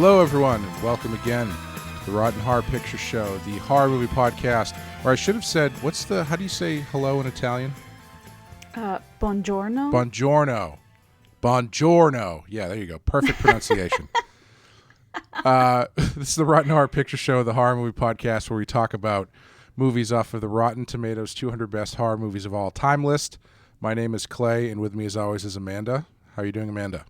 Hello, everyone, and welcome again to the Rotten Horror Picture Show, the horror movie podcast. Or I should have said, how do you say hello in Italian? Buongiorno. Buongiorno. Buongiorno. Yeah, there you go. Perfect pronunciation. This is the Rotten Horror Picture Show, the horror movie podcast, where we talk about movies off of the Rotten Tomatoes 200 Best Horror Movies of All Time list. My name is Clay, and with me, as always, is Amanda. How are you doing, Amanda?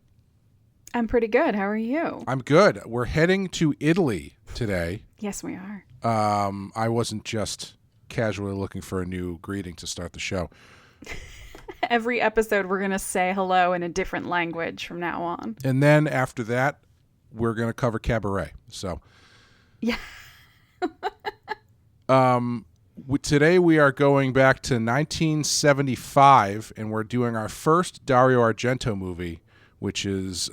I'm pretty good. How are you? I'm good. We're heading to Italy today. Yes, we are. I wasn't just casually looking for a new greeting to start the show. Every episode, we're going to say hello in a different language from now on. And then after that, we're going to cover Cabaret. So, yeah. Today we are going back to 1975, and we're doing our first Dario Argento movie, which is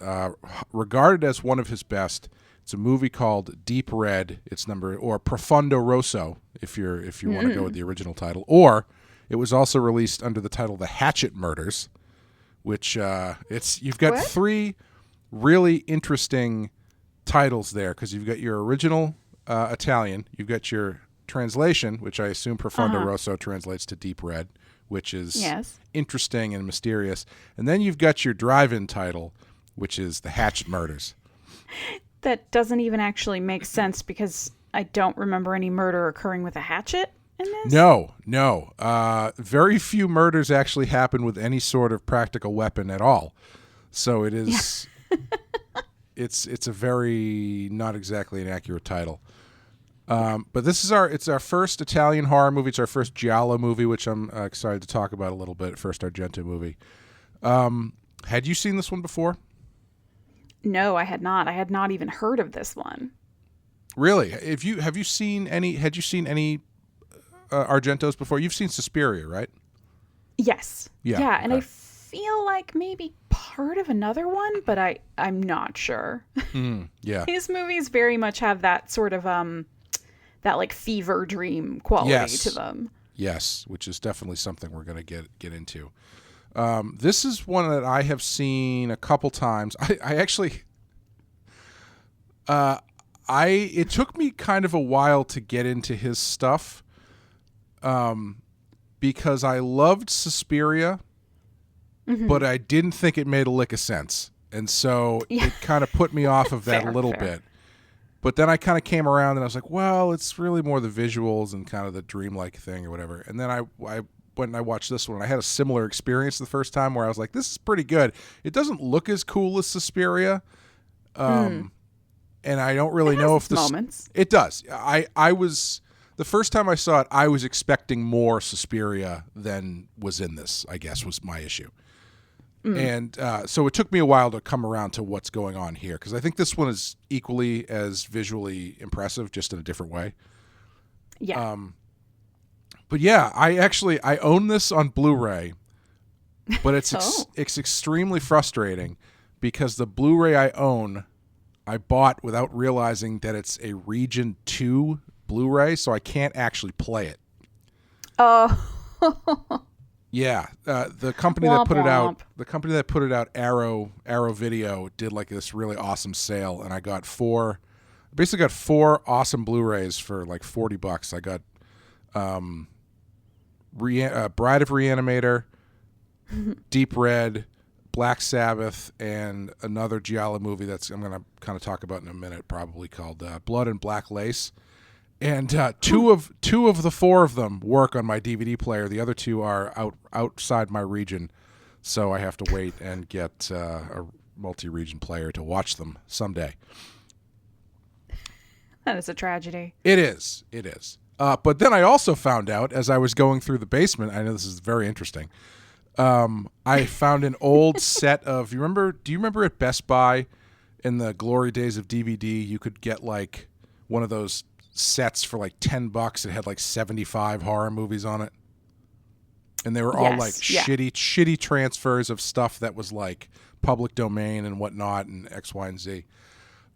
regarded as one of his best. It's a movie called Deep Red. It's Profondo Rosso, if you want to go with the original title. Or it was also released under the title The Hatchet Murders, which you've got three really interesting titles there, because you've got your original Italian, you've got your translation, which I assume Profondo Rosso translates to Deep Red, which is interesting and mysterious. And then you've got your drive-in title, which is The Hatchet Murders. That doesn't even actually make sense, because I don't remember any murder occurring with a hatchet in this. No. Very few murders actually happen with any sort of practical weapon at all. So it is... It's a very not exactly an accurate title. But it's our first Italian horror movie. It's our first Giallo movie, which I'm excited to talk about a little bit. First Argento movie. Had you seen this one before? No, I had not. I had not even heard of this one. Really? Had you seen any Argentos before? You've seen Suspiria, right? Yes. Yeah. And I feel like maybe part of another one, but I'm not sure. Yeah. His movies very much have that sort of that like fever dream quality to them. Yes, which is definitely something we're going to get into. This is one that I have seen a couple times. I actually it took me kind of a while to get into his stuff, because I loved Suspiria, but I didn't think it made a lick of sense. And so it kind of put me off of that a little bit. But then I kind of came around and I was like, well, it's really more the visuals and kind of the dreamlike thing or whatever. And then I went and I watched this one, and I had a similar experience the first time where I was like, this is pretty good. It doesn't look as cool as Suspiria. And I don't really know if moments. It does. I was... The first time I saw it, I was expecting more Suspiria than was in this, I guess, was my issue. And so it took me a while to come around to what's going on here, because I think this one is equally as visually impressive, just in a different way. Yeah. But yeah, I own this on Blu-ray, but it's extremely frustrating, because the Blu-ray I own, I bought without realizing that it's a Region 2 Blu-ray, so I can't actually play it. Oh. Yeah, the company that put it out, Arrow Video, did like this really awesome sale, and I got four awesome Blu-rays for like $40. I got Bride of Reanimator, Deep Red, Black Sabbath, and another Giallo movie I'm going to kind of talk about in a minute, probably called Blood and Black Lace. And two of the four of them work on my DVD player. The other two are outside my region, so I have to wait and get a multi-region player to watch them someday. That is a tragedy. It is. But then I also found out, as I was going through the basement, I know this is very interesting, I found an old set of... Do you remember at Best Buy in the glory days of DVD, you could get like one of those sets for like $10. It had like 75 horror movies on it, and they were all shitty transfers of stuff that was like public domain and whatnot, and X, Y, and Z.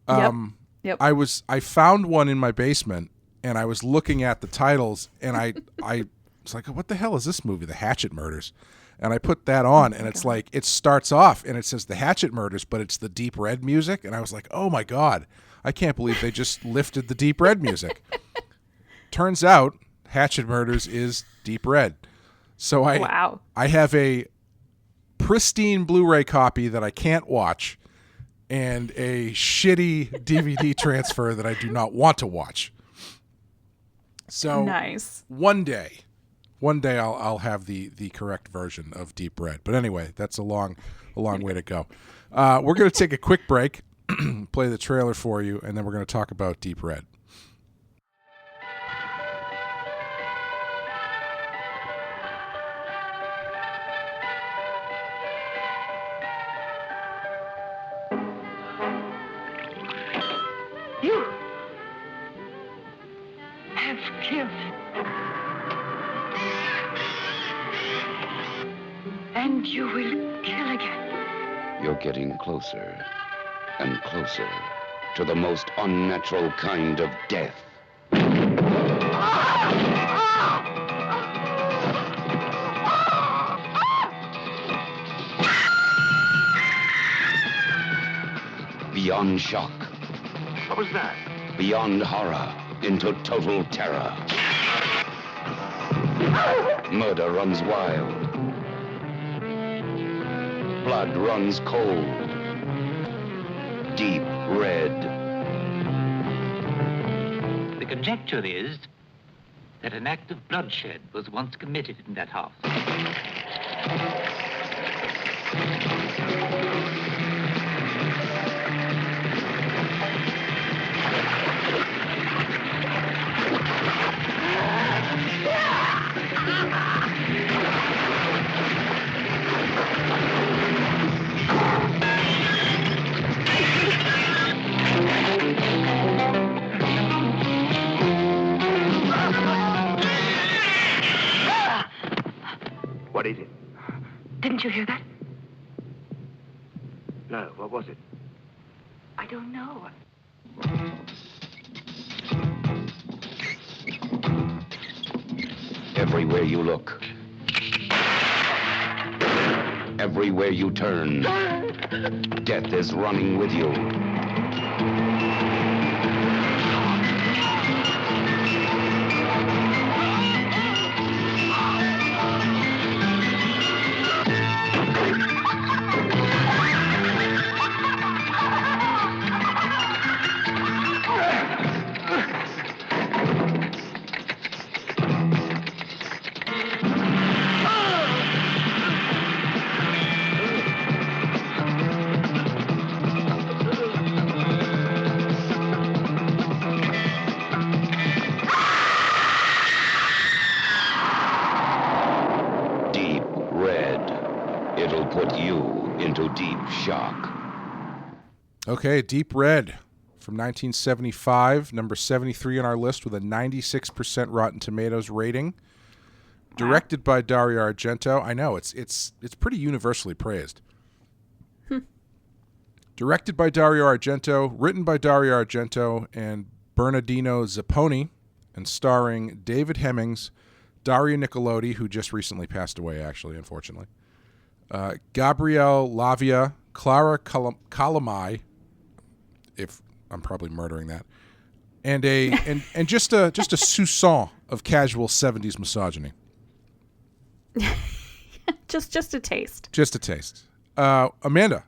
Yep. I found one in my basement, and I was looking at the titles, and I was like, what the hell is this movie, The Hatchet Murders? And I put that on, and it's like, it starts off and it says The Hatchet Murders, but it's the Deep Red music, and I was like, oh my God, I can't believe they just lifted the Deep Red music. Turns out Hatchet Murders is Deep Red. So Wow. I have a pristine Blu-ray copy that I can't watch and a shitty DVD transfer that I do not want to watch. So nice. One day I'll have the correct version of Deep Red. But anyway, that's a long way to go. We're going to take a quick break, play the trailer for you, and then we're going to talk about Deep Red. You have killed. And you will kill again. You're getting closer and closer to the most unnatural kind of death. Beyond shock. What was that? Beyond horror into total terror. Murder runs wild. Blood runs cold. Deep red. The conjecture is that an act of bloodshed was once committed in that house. What is it? Didn't you hear that? No, what was it? I don't know. Everywhere you look. Everywhere you turn. Death is running with you. Shock. Okay, Deep Red from 1975, number 73 on our list with a 96% Rotten Tomatoes rating. Directed by Dario Argento. I know, it's pretty universally praised. Directed by Dario Argento, written by Dario Argento and Bernardino Zapponi, and starring David Hemmings, Daria Nicolodi, who just recently passed away, actually, unfortunately, Gabrielle Lavia, Clara Calamai, if I'm probably murdering that, and just a soupçon of casual 70s misogyny. just a taste. Just a taste. Amanda,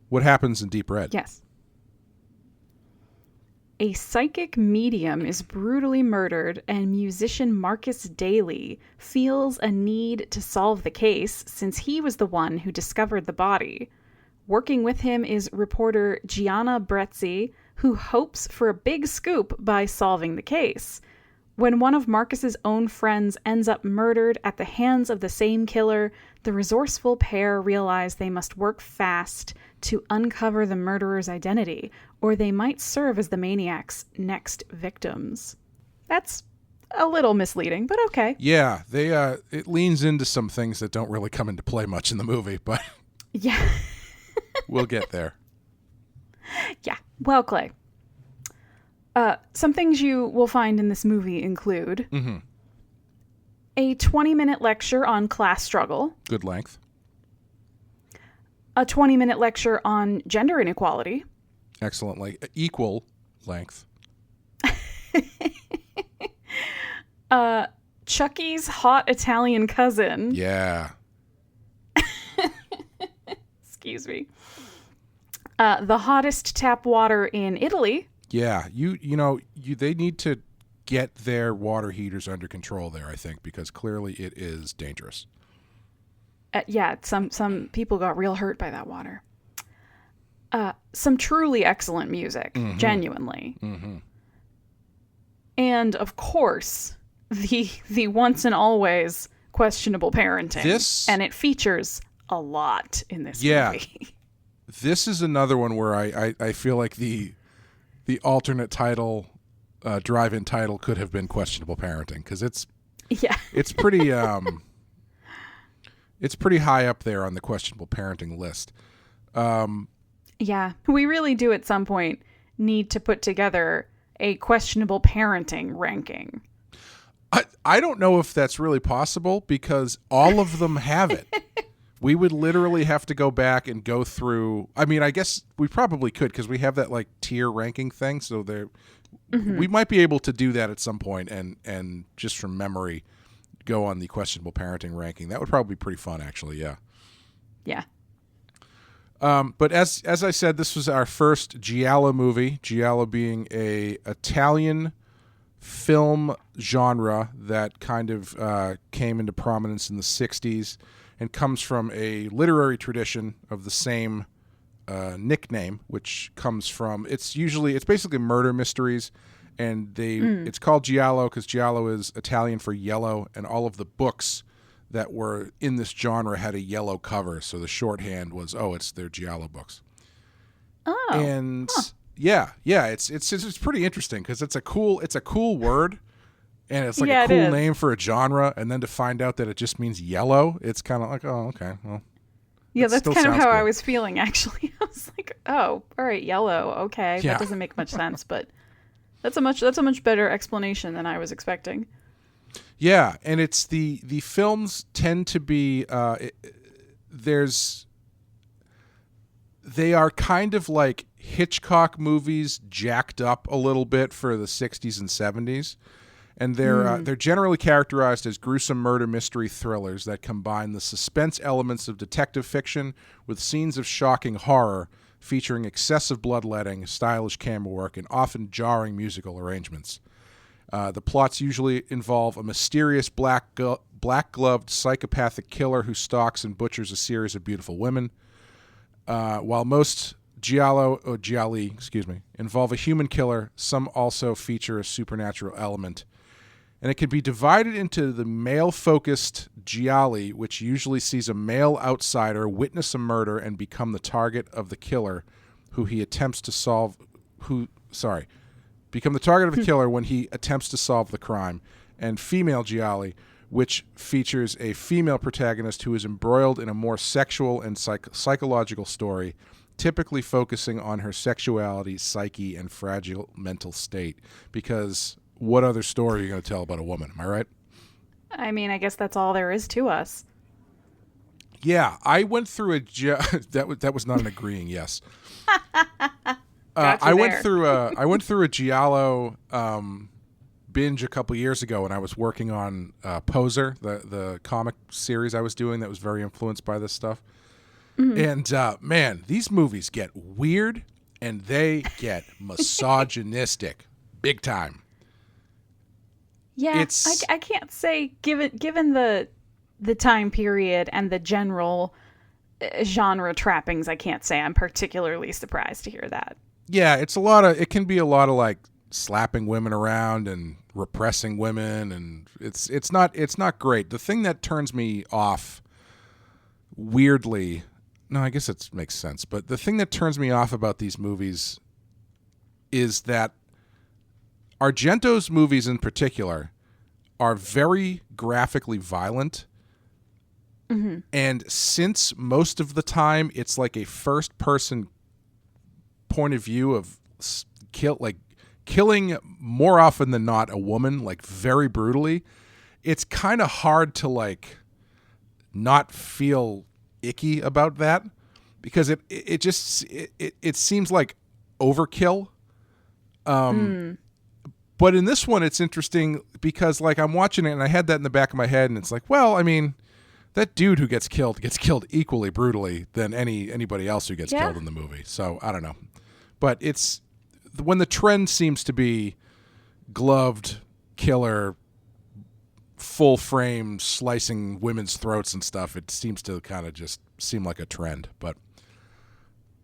what happens in Deep Red? Yes. A psychic medium is brutally murdered, and musician Marcus Daly feels a need to solve the case since he was the one who discovered the body. Working with him is reporter Gianna Brezzi, who hopes for a big scoop by solving the case. When one of Marcus's own friends ends up murdered at the hands of the same killer, the resourceful pair realize they must work fast to uncover the murderer's identity, or they might serve as the maniac's next victims. That's a little misleading, but okay. Yeah, it leans into some things that don't really come into play much in the movie, but yeah. We'll get there. Yeah. Well, Clay, some things you will find in this movie include a 20-minute lecture on class struggle. Good length. A 20-minute lecture on gender inequality. Excellently. Equal length. Chucky's hot Italian cousin. Yeah. Excuse me. The hottest tap water in Italy. Yeah, they need to get their water heaters under control there, I think, because clearly it is dangerous. Yeah, some people got real hurt by that water. Some truly excellent music, genuinely. Mm-hmm. And of course, the once and always questionable parenting. And it features a lot in this movie. This is another one where I feel like the alternate title, drive-in title, could have been questionable parenting, because it's pretty it's pretty high up there on the questionable parenting list. Yeah, we really do at some point need to put together a questionable parenting ranking. I don't know if that's really possible, because all of them have it. We would literally have to go back and go through. I mean, I guess we probably could, because we have that like tier ranking thing. So we might be able to do that at some point, and just from memory, go on the questionable parenting ranking. That would probably be pretty fun, actually. Yeah. Yeah. But as I said, this was our first Giallo movie. Giallo being a Italian film genre that kind of came into prominence in the 60s and comes from a literary tradition of the same nickname, which comes from, it's basically murder mysteries, and it's called Giallo because Giallo is Italian for yellow, and all of the books that were in this genre had a yellow cover, so the shorthand was, it's their Giallo books. Oh. And it's pretty interesting because it's a cool word, and it's like a cool name for a genre, and then to find out that it just means yellow, it's kind of like, oh, okay, well. Yeah, that's kind of how I was feeling, actually. I was like, oh, all right, yellow, okay. Yeah. That doesn't make much sense, but that's a much better explanation than I was expecting. Yeah, and it's the films tend to be they are kind of like Hitchcock movies jacked up a little bit for the 60s and 70s, and they're generally characterized as gruesome murder mystery thrillers that combine the suspense elements of detective fiction with scenes of shocking horror, featuring excessive bloodletting, stylish camera work, and often jarring musical arrangements. The plots usually involve a mysterious black-gloved psychopathic killer who stalks and butchers a series of beautiful women. While most gialli involve a human killer, some also feature a supernatural element. And it can be divided into the male-focused gialli, which usually sees a male outsider witness a murder and become the target of the killer, become the target of the killer when he attempts to solve the crime, and female gialli, which features a female protagonist who is embroiled in a more sexual and psychological story, typically focusing on her sexuality, psyche, and fragile mental state. Because what other story are you going to tell about a woman? Am I right? I mean, I guess that's all there is to us. Yeah, I went through that was not an agreeing yes. I went through a Giallo binge a couple years ago when I was working on Poser, the comic series I was doing that was very influenced by this stuff. Mm-hmm. And man, these movies get weird and they get misogynistic big time. Yeah, I can't say given the time period and the general genre trappings, I can't say I'm particularly surprised to hear that. Yeah, it can be a lot of like slapping women around and repressing women, and it's not great. The thing that turns me off weirdly, no, I guess it makes sense, but the thing that turns me off about these movies is that Argento's movies in particular are very graphically violent. Mm-hmm. And since most of the time it's like a first person point of view of killing more often than not a woman, like very brutally, it's kind of hard to like not feel icky about that, because it seems like overkill. But in this one, it's interesting because, like, I'm watching it and I had that in the back of my head, and it's like, well, I mean, that dude who gets killed equally brutally than anybody else who gets killed in the movie. So I don't know, but it's when the trend seems to be gloved killer, full frame slicing women's throats and stuff. It seems to kind of just seem like a trend. But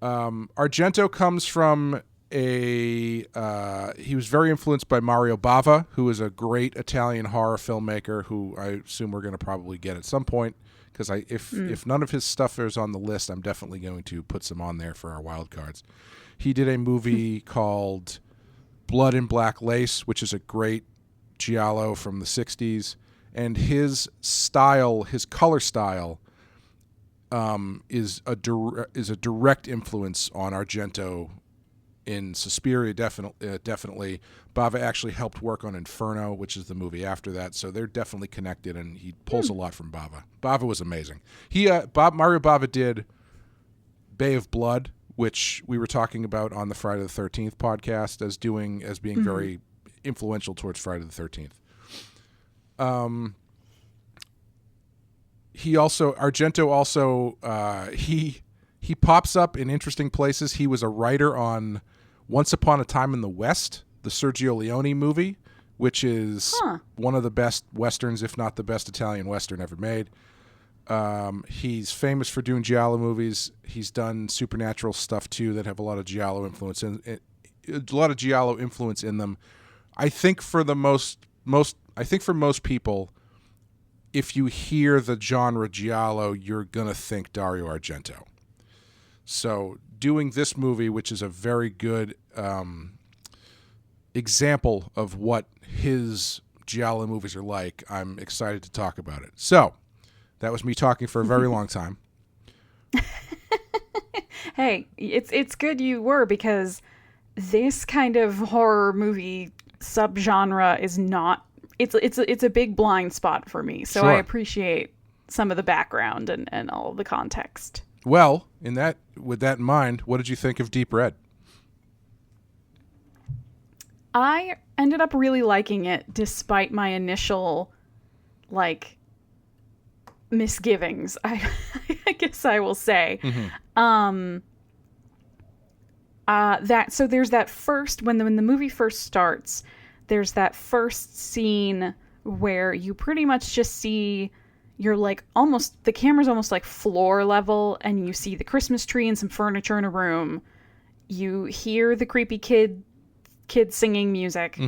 Argento comes from he was very influenced by Mario Bava, who is a great Italian horror filmmaker who I assume we're going to probably get at some point, because if none of his stuff is on the list, I'm definitely going to put some on there for our wild cards. He did a movie called Blood in Black Lace, which is a great giallo from the 60s, and his style, his color style, is a direct influence on Argento. In Suspiria, definitely. Bava actually helped work on Inferno, which is the movie after that, so they're definitely connected, and he pulls a lot from Bava. Bava was amazing. Mario Bava did Bay of Blood, which we were talking about on the Friday the 13th podcast as being very influential towards Friday the 13th. Argento also he pops up in interesting places. He was a writer on Once Upon a Time in the West, the Sergio Leone movie, which is one of the best Westerns, if not the best Italian Western ever made. He's famous for doing Giallo movies. He's done supernatural stuff too that have a lot of Giallo influence in them. I think for most people, if you hear the genre Giallo, you're gonna think Dario Argento. So doing this movie, which is a very good example of what his Giallo movies are like, I'm excited to talk about it. So that was me talking for a very long time. Hey, it's good you were, because this kind of horror movie subgenre is not. It's a big blind spot for me. So Sure. I appreciate some of the background and all the context. Well, with that in mind, what did you think of Deep Red? I ended up really liking it, despite my initial, misgivings, I guess I will say. So there's that first, when the movie first starts, there's that first scene where you pretty much just see, you're the camera's almost like floor level, and you see the Christmas tree and some furniture in a room. You hear the creepy kid singing music.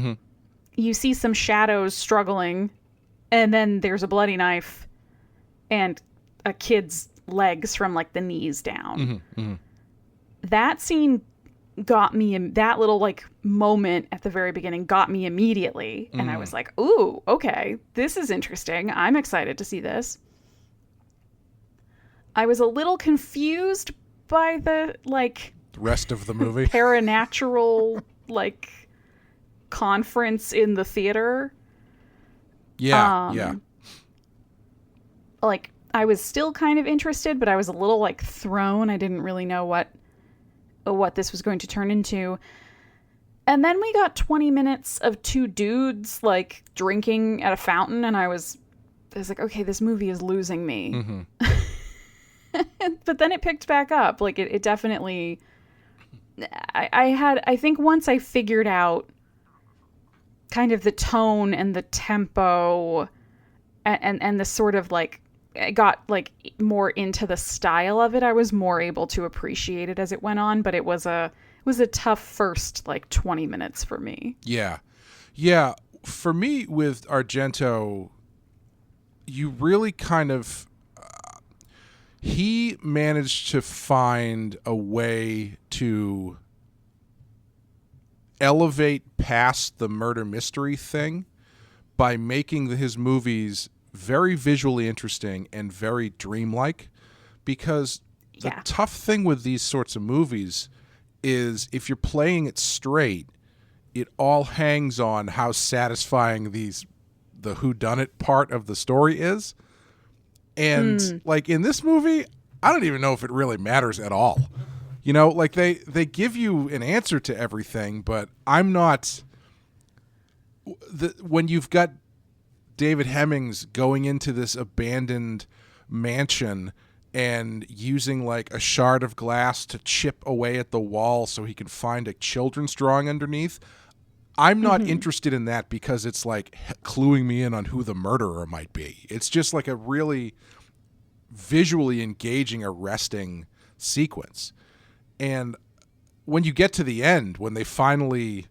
You see some shadows struggling, and then there's a bloody knife and a kid's legs from the knees down. That scene got me, that little moment at the very beginning got me immediately, and I was like, ooh, okay, this is interesting. I'm excited to see this. I was a little confused by the rest of the movie. Paranatural conference in the theater. Yeah. I was still kind of interested, but I was a little thrown. I didn't really know what this was going to turn into. And then we got 20 minutes of two dudes drinking at a fountain, and I was like, okay, this movie is losing me. But then it picked back up. It definitely, I think once I figured out kind of the tone and the tempo and the sort of I got more into the style of it, I was more able to appreciate it as it went on. But it was a tough first 20 minutes for me. Yeah. For me with Argento, you really kind of he managed to find a way to elevate past the murder mystery thing by making his movies very visually interesting and very dreamlike, because the tough thing with these sorts of movies is if you're playing it straight, it all hangs on how satisfying the whodunit part of the story is. And in this movie, I don't even know if it really matters at all. You know, like they give you an answer to everything, but I'm not. When you've got David Hemmings going into this abandoned mansion and using like a shard of glass to chip away at the wall so he can find a children's drawing underneath, I'm not interested in that because it's like cluing me in on who the murderer might be. It's just like a really visually engaging, arresting sequence. And when you get to the end, when they finally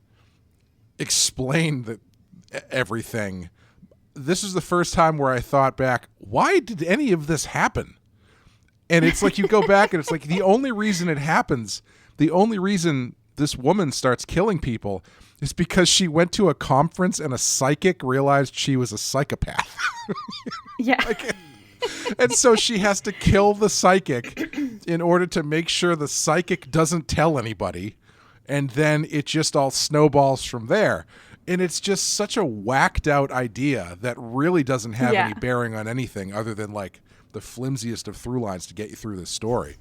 explain everything, this is the first time where I thought back, why did any of this happen? And it's like you go back and it's like the only reason it happens, the only reason this woman starts killing people is because she went to a conference and a psychic realized she was a psychopath. Yeah. And so she has to kill the psychic in order to make sure the psychic doesn't tell anybody. And then it just all snowballs from there. And it's just such a whacked out idea that really doesn't have any bearing on anything other than like the flimsiest of through lines to get you through this story.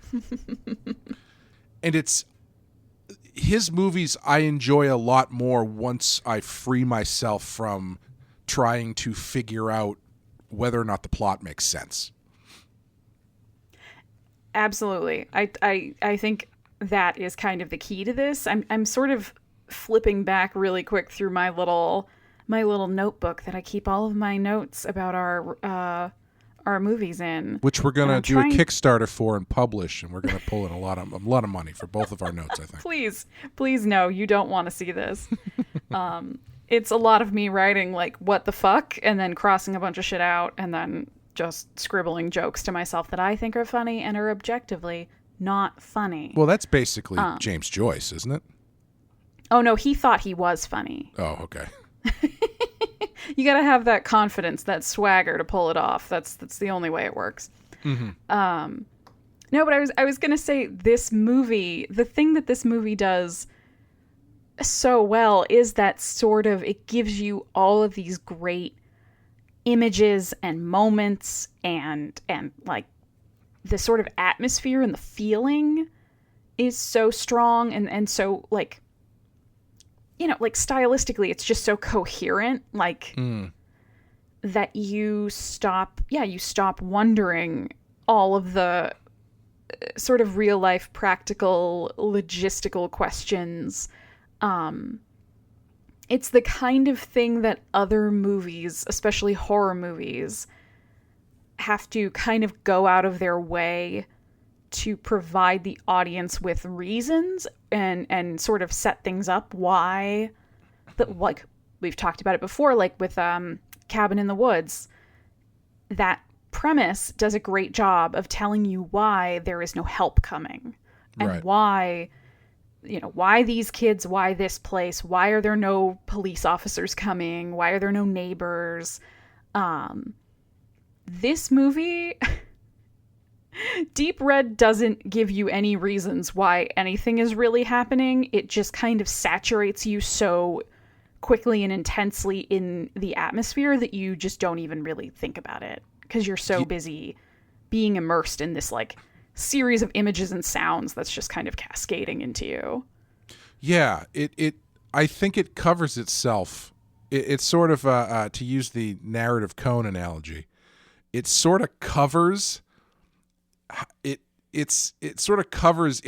And it's his movies I enjoy a lot more once I free myself from trying to figure out whether or not the plot makes sense. Absolutely. I think that is kind of the key to this. I'm sort of flipping back really quick through my little notebook that I keep all of my notes about our movies in, which we're gonna do a Kickstarter for and publish, and we're gonna pull in a lot of money for both of our notes. I think. Please, no, you don't want to see this. It's a lot of me writing like what the fuck, and then crossing a bunch of shit out, and then just scribbling jokes to myself that I think are funny and are objectively not funny. Well, that's basically James Joyce, isn't it? Oh no, he thought he was funny. Oh, okay. You got to have that confidence, that swagger to pull it off. That's the only way it works. Mm-hmm. No, but I was going to say this movie, the thing that this movie does so well is that sort of, it gives you all of these great images and moments and like the sort of atmosphere and the feeling is so strong and so like, you know, like stylistically, it's just so coherent, like that you stop wondering all of the sort of real life, practical, logistical questions. It's the kind of thing that other movies, especially horror movies, have to kind of go out of their way to provide the audience with reasons and sort of set things up why, like we've talked about it before, like with Cabin in the Woods. That premise does a great job of telling you why there is no help coming and right. why, you know, why these kids, why this place, why are there no police officers coming, why are there no neighbors. This movie Deep Red doesn't give you any reasons why anything is really happening. It just kind of saturates you so quickly and intensely in the atmosphere that you just don't even really think about it because you're so busy being immersed in this like series of images and sounds that's just kind of cascading into you. Yeah, I think it covers itself. It's sort of to use the narrative cone analogy. It sort of covers it sort of covers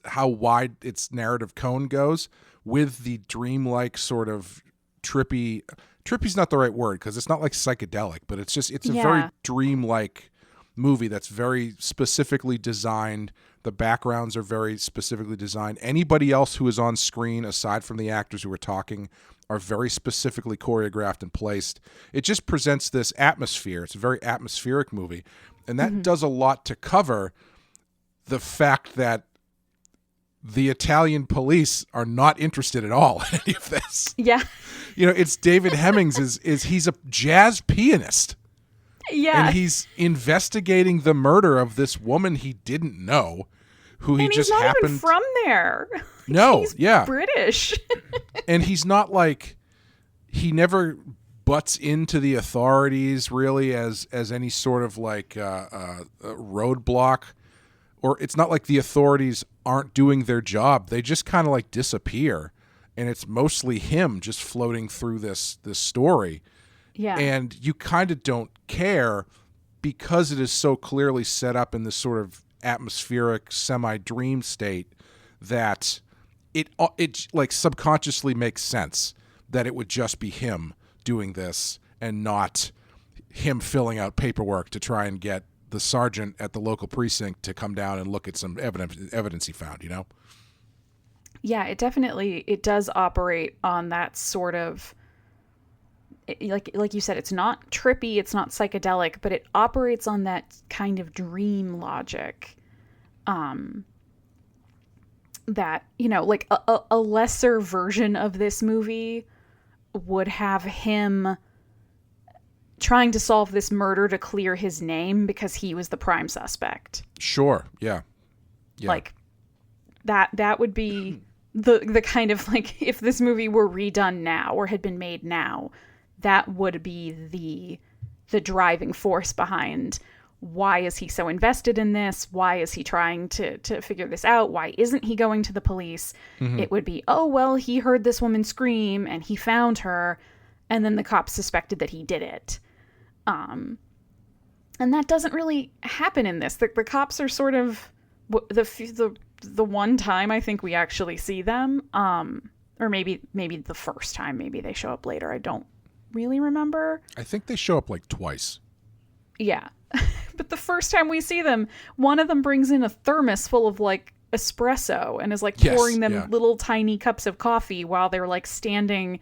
how wide its narrative cone goes with the dreamlike sort of trippy's not the right word because it's not like psychedelic, but it's a very dreamlike movie that's very specifically designed. The backgrounds are very specifically designed. Anybody else who is on screen aside from the actors who are talking are very specifically choreographed and placed. It just presents this atmosphere. It's a very atmospheric movie. And that does a lot to cover the fact that the Italian police are not interested at all in any of this. Yeah. You know, it's David Hemmings he's a jazz pianist. Yeah. And he's investigating the murder of this woman he didn't know, who he just happened. And he's not even from there. No, he's yeah. British. And he's not like, he never butts into the authorities really as any sort of like roadblock. or it's not like the authorities aren't doing their job. They just kind of like disappear, and it's mostly him just floating through this story. Yeah. And you kind of don't care because it is so clearly set up in this sort of atmospheric semi-dream state that it like subconsciously makes sense that it would just be him doing this and not him filling out paperwork to try and get the sergeant at the local precinct to come down and look at some evidence he found, you know? Yeah, it does operate on that sort of, like you said, it's not trippy, it's not psychedelic, but it operates on that kind of dream logic. That, you know, like a lesser version of this movie would have him trying to solve this murder to clear his name because he was the prime suspect. Sure. Yeah. Like that would be the kind of, like, if this movie were redone now or had been made now, that would be the driving force behind why is he so invested in this? Why is he trying to figure this out? Why isn't he going to the police? Mm-hmm. It would be, oh, well, he heard this woman scream and he found her, and then the cops suspected that he did it. And that doesn't really happen in this. The cops are sort of the one time I think we actually see them, or maybe the first time. Maybe they show up later. I don't really remember. I think they show up like twice. Yeah. But the first time we see them, one of them brings in a thermos full of like espresso and is like pouring them little tiny cups of coffee while they're like standing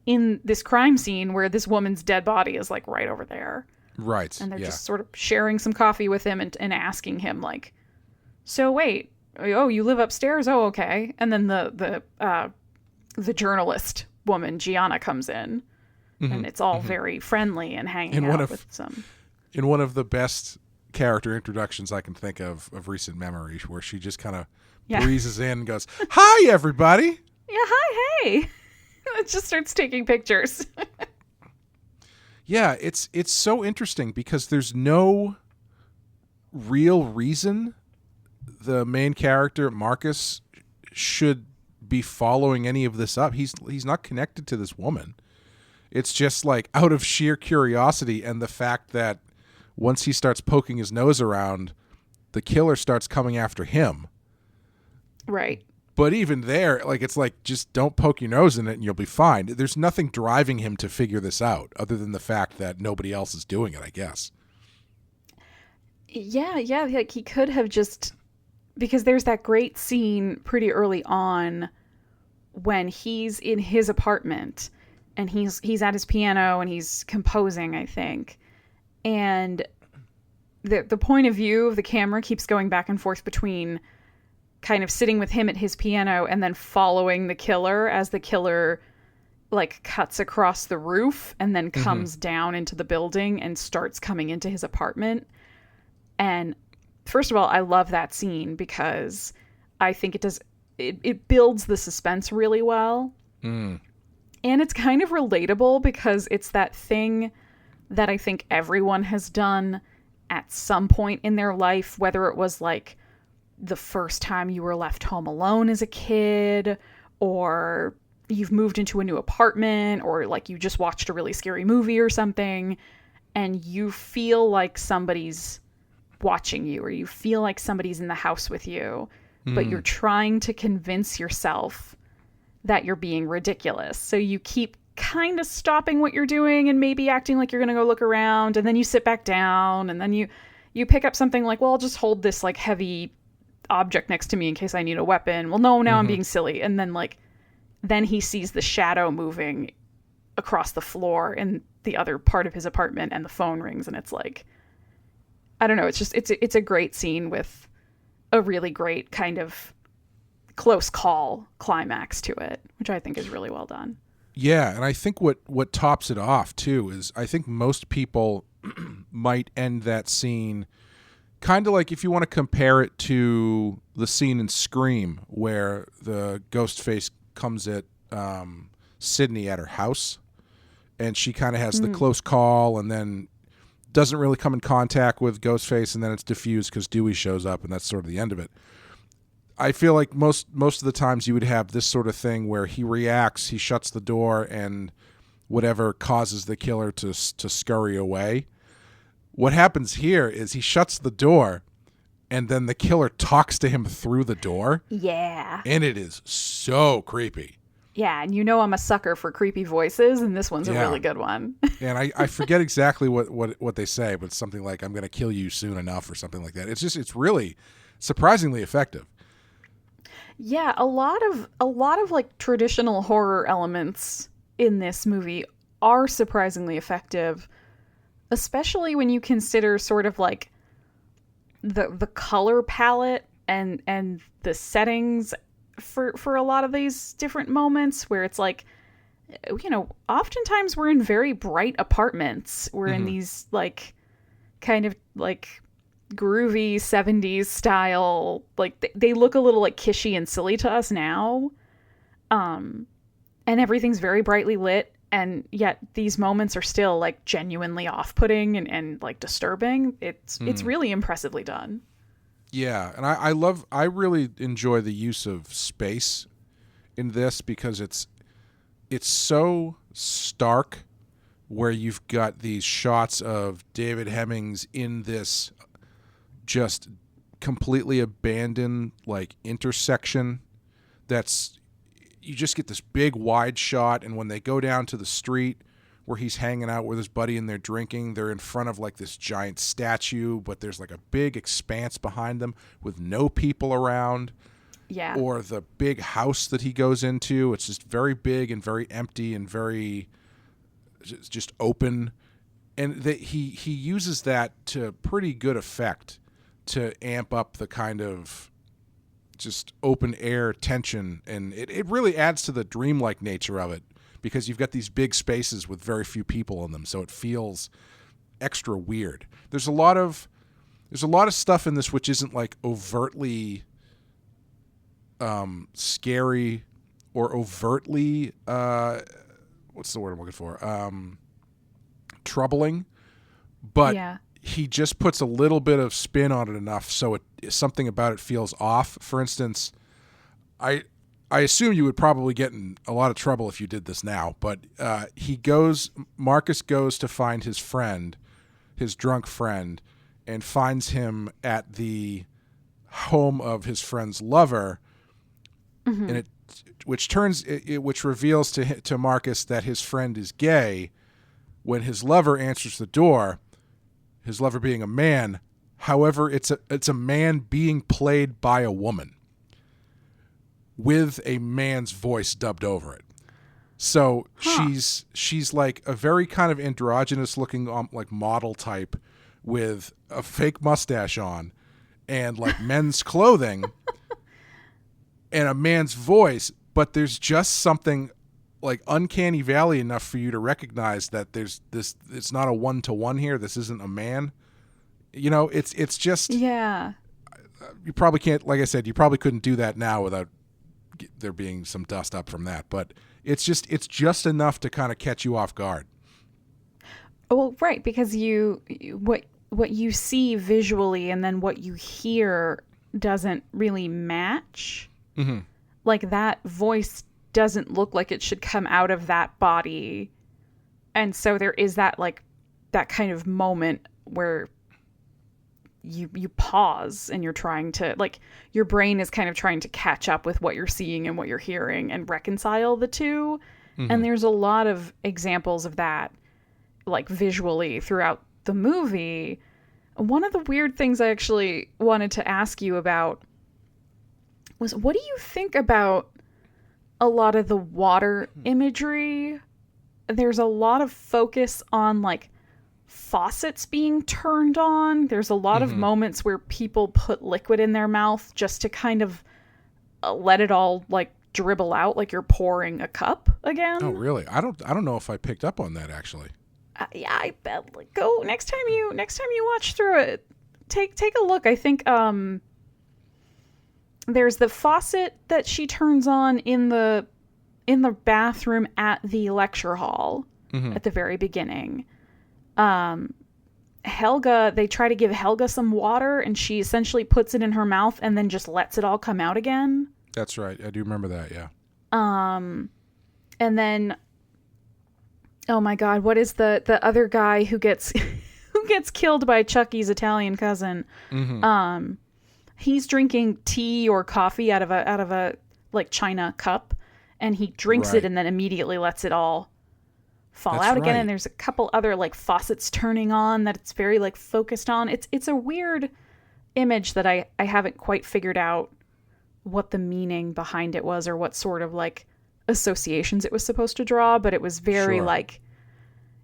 in this crime scene where this woman's dead body is like right over there. Right. And they're just sort of sharing some coffee with him and asking him like, so wait, oh, you live upstairs? Oh, okay. And then the journalist woman, Gianna, comes in, mm-hmm. and it's all very friendly and hanging out with some. In one of the best character introductions I can think of recent memory, where she just kind of breezes in and goes, "Hi, everybody." Yeah, hi, hey. It just starts taking pictures. Yeah, it's so interesting because there's no real reason the main character, Marcus, should be following any of this up. He's not connected to this woman. It's just like out of sheer curiosity and the fact that once he starts poking his nose around, the killer starts coming after him. Right. But even there, like, it's like, just don't poke your nose in it and you'll be fine. There's nothing driving him to figure this out other than the fact that nobody else is doing it, I guess. Yeah. Like, he could have just, because there's that great scene pretty early on when he's in his apartment and he's at his piano and he's composing, I think. And the point of view of the camera keeps going back and forth between kind of sitting with him at his piano and then following the killer as the killer like cuts across the roof and then comes mm-hmm. down into the building and starts coming into his apartment. And first of all, I love that scene because I think it builds the suspense really well. Mm. And it's kind of relatable because it's that thing that I think everyone has done at some point in their life, whether it was like the first time you were left home alone as a kid, or you've moved into a new apartment, or like you just watched a really scary movie or something, and you feel like somebody's watching you, or you feel like somebody's in the house with you, but you're trying to convince yourself that you're being ridiculous. So you keep kind of stopping what you're doing and maybe acting like you're going to go look around, and then you sit back down, and then you pick up something like, well, I'll just hold this like heavy object next to me in case I need a weapon. Well, no, now mm-hmm. I'm being silly. And then he sees the shadow moving across the floor in the other part of his apartment, and the phone rings, and it's like, I don't know. It's a great scene with a really great kind of close call climax to it, which I think is really well done. Yeah, and I think what tops it off too is I think most people might end that scene kind of like if you want to compare it to the scene in Scream where the ghost face comes at Sydney at her house, and she kind of has the close call, and then doesn't really come in contact with Ghostface, and then it's diffused because Dewey shows up, and that's sort of the end of it. I feel like most of the times you would have this sort of thing where he reacts, he shuts the door, and whatever causes the killer to scurry away. What happens here is he shuts the door, and then the killer talks to him through the door. Yeah. And it is so creepy. Yeah, and you know I'm a sucker for creepy voices, and this one's a really good one. And I forget exactly what they say, but it's something like, I'm going to kill you soon enough or something like that. It's really surprisingly effective. Yeah, a lot of like traditional horror elements in this movie are surprisingly effective, especially when you consider sort of like the color palette and the settings for a lot of these different moments where it's like, you know, oftentimes we're in very bright apartments. We're in these like kind of like groovy 70s style, like they look a little like kishy and silly to us now. And everything's very brightly lit, and yet these moments are still like genuinely off-putting and like disturbing. It's really impressively done. Yeah, and I really enjoy the use of space in this because it's so stark, where you've got these shots of David Hemmings in this just completely abandoned like intersection. You just get this big wide shot, and when they go down to the street where he's hanging out with his buddy and they're drinking, they're in front of like this giant statue, but there's like a big expanse behind them with no people around. Yeah. Or the big house that he goes into, it's just very big and very empty and very just open. And he uses that to pretty good effect to amp up the kind of just open air tension, and it really adds to the dreamlike nature of it because you've got these big spaces with very few people in them, so it feels extra weird. There's a lot of stuff in this which isn't like overtly scary or overtly what's the word I'm looking for? Troubling, but he just puts a little bit of spin on it enough so something about it feels off. For instance, I assume you would probably get in a lot of trouble if you did this now, but Marcus goes to find his friend, his drunk friend, and finds him at the home of his friend's lover, and which reveals to Marcus that his friend is gay. When his lover answers the door, his lover being a man, however, it's a man being played by a woman with a man's voice dubbed over it. So she's like a very kind of androgynous looking like model type with a fake mustache on and like men's clothing and a man's voice, but there's just something like uncanny valley enough for you to recognize that there's this, it's not a one-to-one here. This isn't a man. You know, it's just, yeah. You probably can't, like I said, you probably couldn't do that now without there being some dust up from that, but it's just enough to kind of catch you off guard. Well, right, because what you see visually and then what you hear doesn't really match. Mm-hmm. Like that voice doesn't look like it should come out of that body. And so there is that like that kind of moment where you pause and you're trying to like your brain is kind of trying to catch up with what you're seeing and what you're hearing and reconcile the two. Mm-hmm. And there's a lot of examples of that like visually throughout the movie. One of the weird things I actually wanted to ask you about was, what do you think about a lot of the water imagery? There's a lot of focus on like faucets being turned on. There's a lot of moments where people put liquid in their mouth just to kind of let it all like dribble out like you're pouring a cup again. Oh, really? I don't know if I picked up on that actually. Yeah, I bet. Like, go next time you watch through it. Take a look. I think there's the faucet that she turns on in the bathroom at the lecture hall at the very beginning. they try to give Helga some water, and she essentially puts it in her mouth and then just lets it all come out again. That's right. I do remember that, yeah. And then, oh my God, what is the other guy who gets who gets killed by Chucky's Italian cousin? Mm-hmm. He's drinking tea or coffee out of a like china cup, and he drinks it and then immediately lets it all fall out again. And there's a couple other like faucets turning on that it's very like focused on. It's a weird image that I haven't quite figured out what the meaning behind it was, or what sort of like associations it was supposed to draw, but it was very like,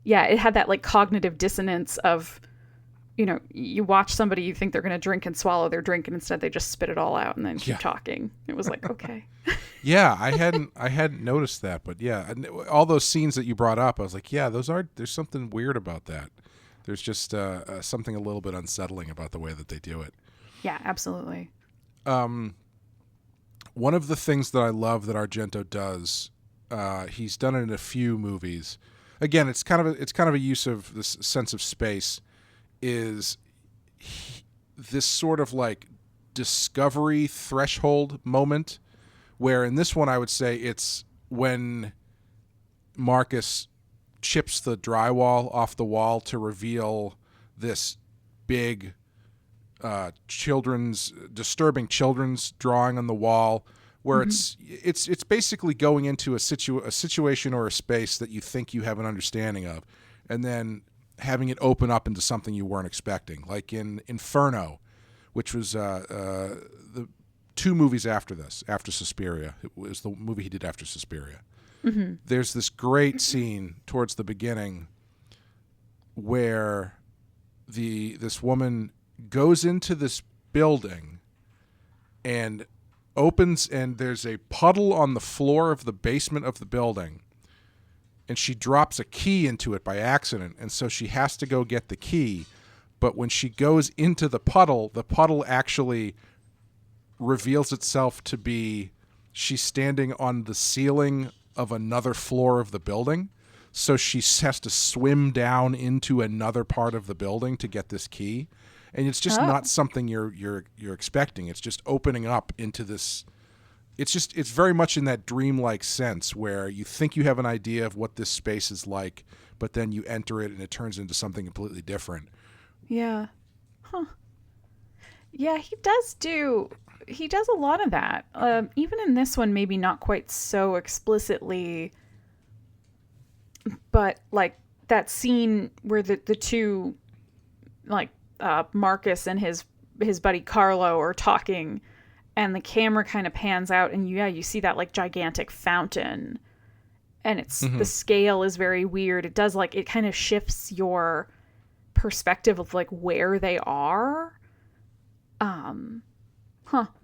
yeah, it had that like cognitive dissonance of, you know, you watch somebody, you think they're going to drink and swallow their drink, and instead they just spit it all out and then keep talking. It was like, okay. Yeah, I hadn't noticed that, but yeah, all those scenes that you brought up, I was like, yeah, there's something weird about that. There's just something a little bit unsettling about the way that they do it. Yeah, absolutely. One of the things that I love that Argento does, he's done it in a few movies. Again, it's kind of a use of this sense of space. Is this sort of like discovery threshold moment, where in this one I would say it's when Marcus chips the drywall off the wall to reveal this big disturbing children's drawing on the wall, where it's basically going into a situation or a space that you think you have an understanding of, and then having it open up into something you weren't expecting, like in Inferno, which was the 2 movies after this, after Suspiria. It was the movie he did after Suspiria. Mm-hmm. There's this great scene towards the beginning where this woman goes into this building and opens, and there's a puddle on the floor of the basement of the building, and she drops a key into it by accident, and so she has to go get the key. But when she goes into the puddle actually reveals itself to be she's standing on the ceiling of another floor of the building. So she has to swim down into another part of the building to get this key. And it's just not something you're expecting. It's just opening up into this. It's very much in that dreamlike sense where you think you have an idea of what this space is like, but then you enter it and it turns into something completely different. Yeah. Huh. Yeah, he does a lot of that. Even in this one, maybe not quite so explicitly, but like that scene where the two, like Marcus and his buddy Carlo are talking, and the camera kind of pans out, and you see that like gigantic fountain, and it's the scale is very weird. It does like, it kind of shifts your perspective of like where they are.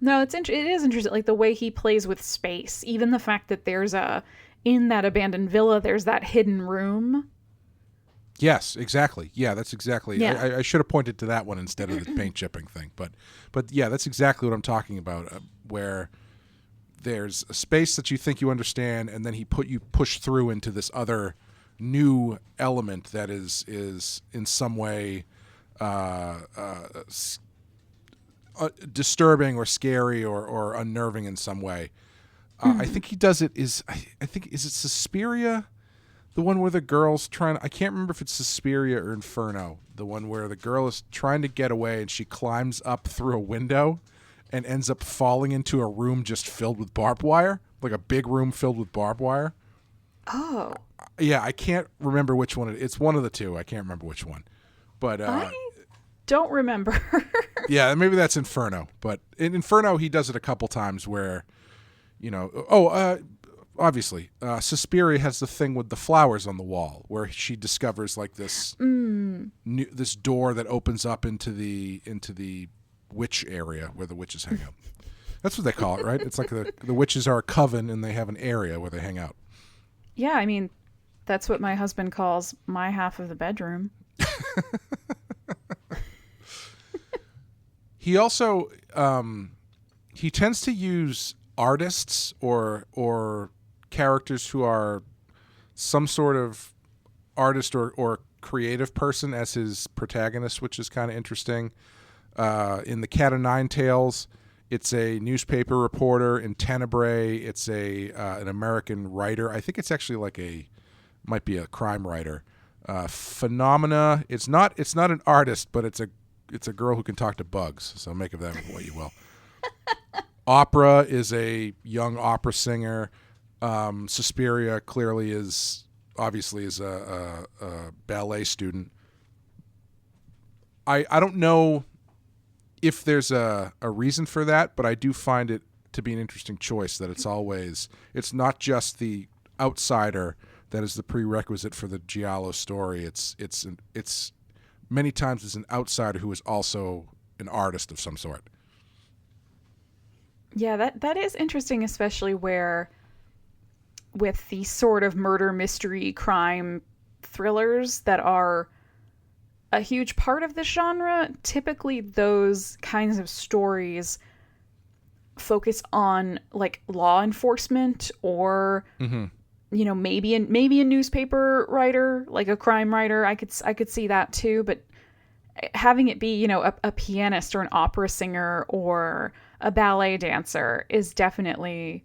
No, it is interesting, like the way he plays with space, even the fact that there's in that abandoned villa, there's that hidden room. Yes, exactly. Yeah, that's exactly. Yeah. I should have pointed to that one instead of the paint chipping thing, but yeah, that's exactly what I'm talking about. Where there's a space that you think you understand, and then you push through into this other new element that is in some way disturbing or scary or unnerving in some way. I think he does it. Is it Suspiria? The one where the girl's I can't remember if it's Suspiria or Inferno. The one where the girl is trying to get away and she climbs up through a window and ends up falling into a room just filled with barbed wire, like a big room filled with barbed wire. Oh. Yeah, I can't remember which one it's one of the two. I can't remember which one. But I don't remember. Yeah, maybe that's Inferno. But in Inferno, he does it a couple times where, obviously, Suspiria has the thing with the flowers on the wall, where she discovers like this this door that opens up into the witch area where the witches hang out. That's what they call it, right? It's like the witches are a coven and they have an area where they hang out. Yeah, I mean, that's what my husband calls my half of the bedroom. He also he tends to use artists or characters who are some sort of artist or creative person as his protagonist, which is kind of interesting. In the Cat o' Nine Tails, it's a newspaper reporter. In Tenebrae, it's an American writer. I think it's actually might be a crime writer. Phenomena, it's not an artist, but it's a girl who can talk to bugs. So make of that what you will. Opera is a young opera singer. Suspiria clearly obviously is a ballet student. I don't know if there's a reason for that, but I do find it to be an interesting choice that it's not just the outsider that is the prerequisite for the Giallo story. It's many times it's an outsider who is also an artist of some sort. Yeah, that is interesting, especially where with the sort of murder mystery crime thrillers that are a huge part of the genre, typically those kinds of stories focus on like law enforcement or maybe a newspaper writer, like a crime writer. I could see that too, but having it be, a pianist or an opera singer or a ballet dancer is definitely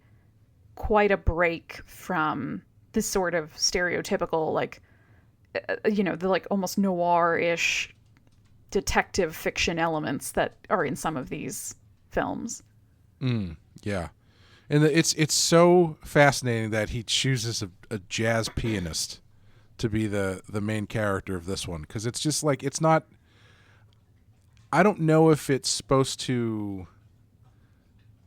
quite a break from the sort of stereotypical, the like almost noir-ish detective fiction elements that are in some of these films. Yeah. And it's so fascinating that he chooses a jazz pianist to be the main character of this one. Because it's just like, it's not... I don't know if it's supposed to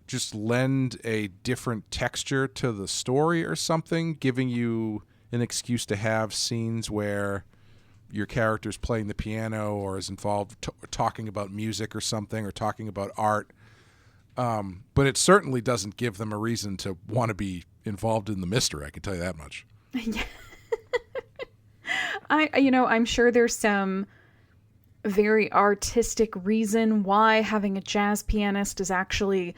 just lend a different texture to the story or something, giving you an excuse to have scenes where your character's playing the piano or is involved talking about music or something or talking about art. But it certainly doesn't give them a reason to want to be involved in the mystery. I can tell you that much. Yeah. I'm sure there's some very artistic reason why having a jazz pianist is actually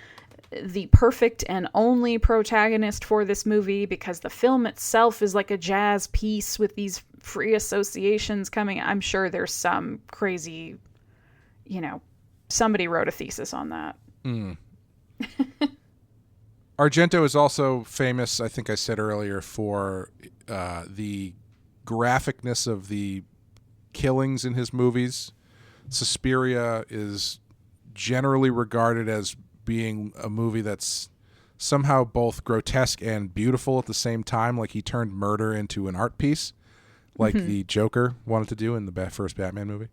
the perfect and only protagonist for this movie, because the film itself is like a jazz piece with these free associations coming. I'm sure there's some crazy, somebody wrote a thesis on that. Argento is also famous, I think I said earlier, for the graphicness of the killings in his movies. Suspiria is generally regarded as being a movie that's somehow both grotesque and beautiful at the same time. Like he turned murder into an art piece, like the Joker wanted to do in the first Batman movie.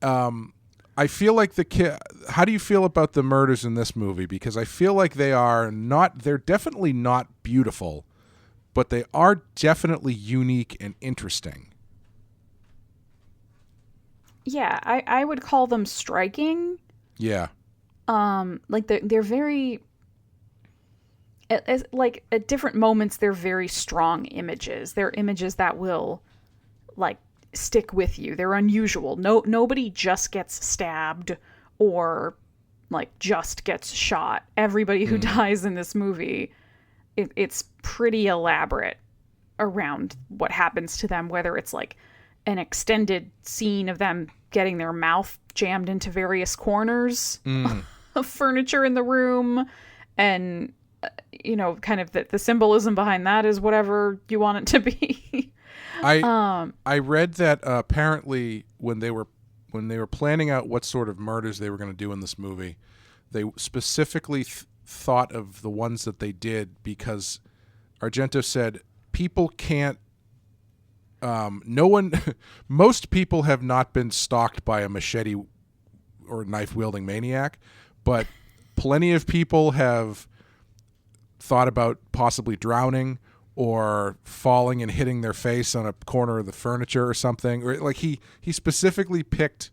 I feel like how do you feel about the murders in this movie? Because I feel like they're definitely not beautiful, but they are definitely unique and interesting. Yeah, I would call them striking. Yeah. They're very, at different moments, they're very strong images. They're images that will, stick with you. They're unusual. Nobody just gets stabbed or, just gets shot. Everybody who dies in this movie, it's pretty elaborate around what happens to them, whether it's, an extended scene of them getting their mouth jammed into various corners of furniture in the room, and kind of the symbolism behind that is whatever you want it to be. I read that apparently when they were planning out what sort of murders they were going to do in this movie, they specifically thought of the ones that they did because Argento said people can't most people have not been stalked by a machete or knife wielding maniac, but plenty of people have thought about possibly drowning or falling and hitting their face on a corner of the furniture or something. Or he specifically picked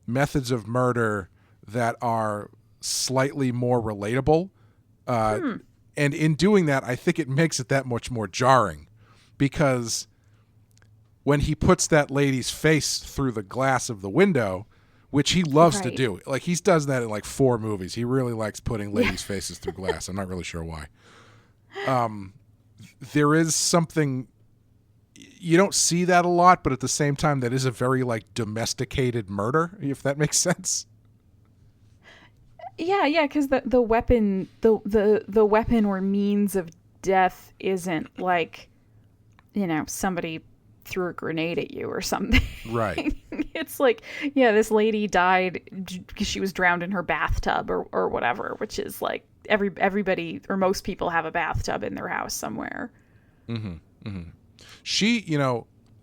methods of murder that are slightly more relatable. And in doing that, I think it makes it that much more jarring, because when he puts that lady's face through the glass of the window, which he loves to do. He does that in 4 movies. He really likes putting ladies' faces through glass. I'm not really sure why. There is something, you don't see that a lot, but at the same time, that is a very like domesticated murder, if that makes sense. Yeah, because the weapon the weapon or means of death isn't like, somebody threw a grenade at you or something. Right. It's like, this lady died because she was drowned in her bathtub or whatever, which is like everybody or most people have a bathtub in their house somewhere. Mm-hmm. Mm-hmm. She,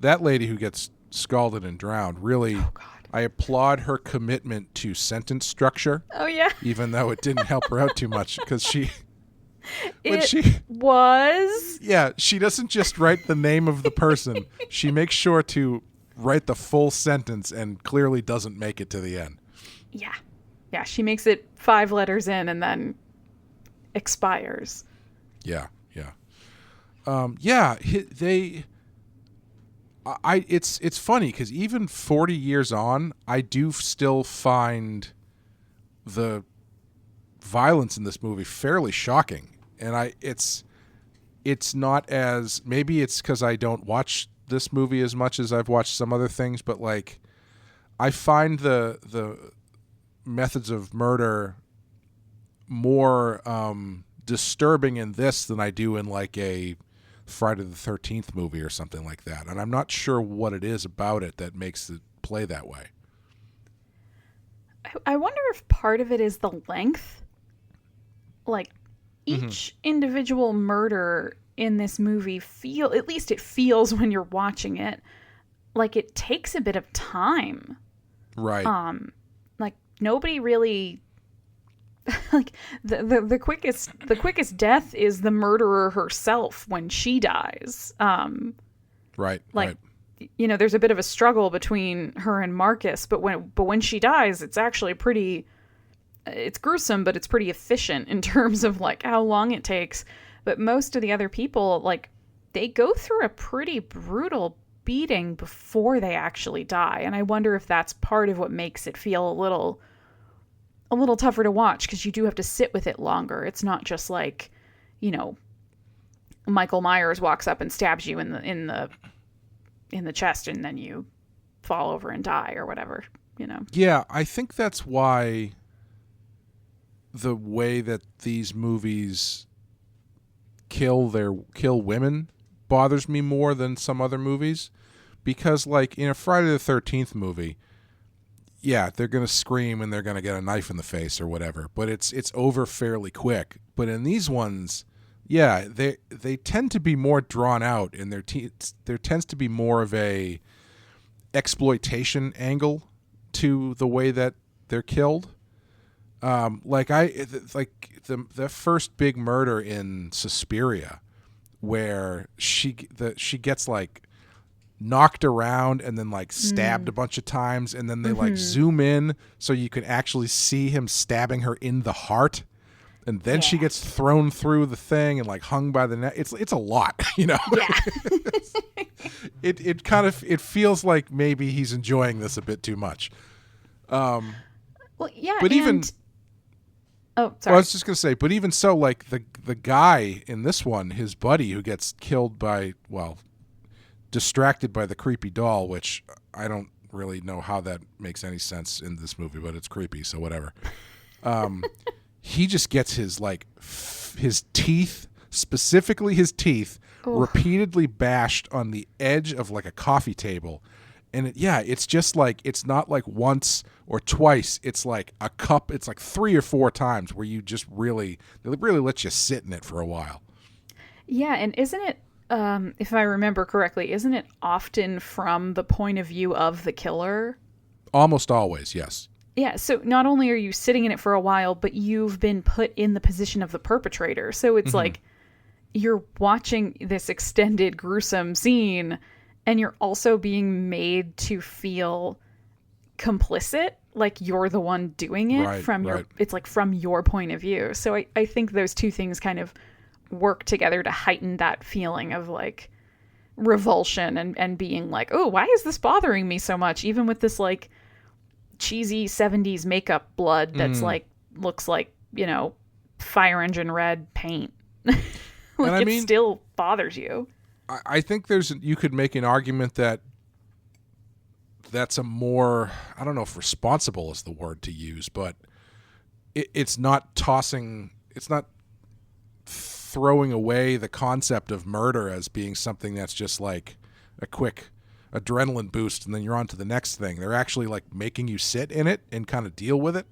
that lady who gets scalded and drowned, really, Oh, God. I applaud her commitment to sentence structure. Oh, yeah. Even though it didn't help her out too much, because she doesn't just write the name of the person. She makes sure to write the full sentence and clearly doesn't make it to the end. Yeah. Yeah, she makes it 5 letters in and then expires. Yeah. It's funny because even 40 years on, I do still find the violence in this movie fairly shocking, and it's not as, maybe it's because I don't watch this movie as much as I've watched some other things, but like I find the methods of murder more disturbing in this than I do in like a Friday the 13th movie or something like that, and I'm not sure what it is about it that makes it play that way. I wonder if part of it is the length. Like, each individual murder in this movie at least it feels when you're watching it, like it takes a bit of time. Right. Like nobody really like the quickest death is the murderer herself when she dies. Right. Like, right. There's a bit of a struggle between her and Marcus, but when she dies, it's actually it's gruesome, but it's pretty efficient in terms of like how long it takes. But most of the other people, like, they go through a pretty brutal beating before they actually die. And I wonder if that's part of what makes it feel a little tougher to watch, because you do have to sit with it longer. It's not just like, Michael Myers walks up and stabs you in the chest and then you fall over and die or whatever, Yeah, I think that's why the way that these movies kill women bothers me more than some other movies, because like in a Friday the 13th movie, yeah, they're going to scream and they're going to get a knife in the face or whatever, but it's over fairly quick. But in these ones, yeah, they tend to be more drawn out, and there tends to be more of a exploitation angle to the way that they're killed. The first big murder in Suspiria, where she gets like knocked around and then like stabbed a bunch of times, and then they like zoom in so you can actually see him stabbing her in the heart, and then she gets thrown through the thing and like hung by the neck. It's a lot, Yeah. It feels like maybe he's enjoying this a bit too much. Well, yeah, but even. Oh, sorry. Well, I was just going to say, but even so, like the guy in this one, his buddy who gets killed distracted by the creepy doll, which I don't really know how that makes any sense in this movie, but it's creepy, so whatever. He just gets his teeth, specifically his teeth, repeatedly bashed on the edge of like a coffee table. And it's just like, it's not like once or twice. It's like a cup. It's like 3 or 4 times where you just they really let you sit in it for a while. Yeah. And isn't it, if I remember correctly, isn't it often from the point of view of the killer? Almost always, yes. Yeah. So not only are you sitting in it for a while, but you've been put in the position of the perpetrator. So it's like you're watching this extended gruesome scene, and you're also being made to feel complicit, like you're the one doing it it's like from your point of view. So I think those two things kind of work together to heighten that feeling of like revulsion and being like, oh, why is this bothering me so much? Even with this like cheesy 70s makeup blood that's like, looks like, fire engine red paint. Like, it still bothers you. I think you could make an argument that that's a more, I don't know if responsible is the word to use, but it's not throwing away the concept of murder as being something that's just like a quick adrenaline boost and then you're on to the next thing. They're actually like making you sit in it and kind of deal with it.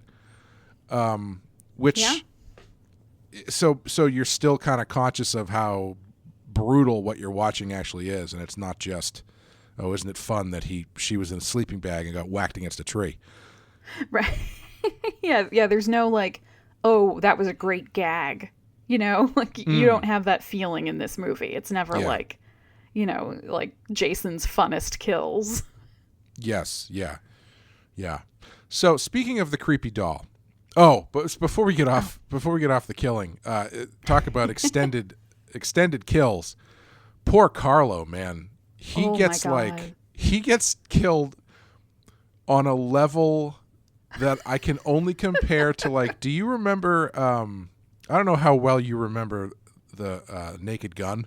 So you're still kind of conscious of how brutal what you're watching actually is, and it's not just, oh, isn't it fun that she was in a sleeping bag and got whacked against a tree. Right. Yeah, there's no like, oh, that was a great gag. You know, like you don't have that feeling in this movie. It's never like, you know, like Jason's funnest kills. Yes, yeah. So speaking of the creepy doll, but before we get off the killing, talk about extended kills. Poor Carlo, man. He gets killed on a level that I can only compare to like, do you remember, I don't know how well you remember the Naked Gun.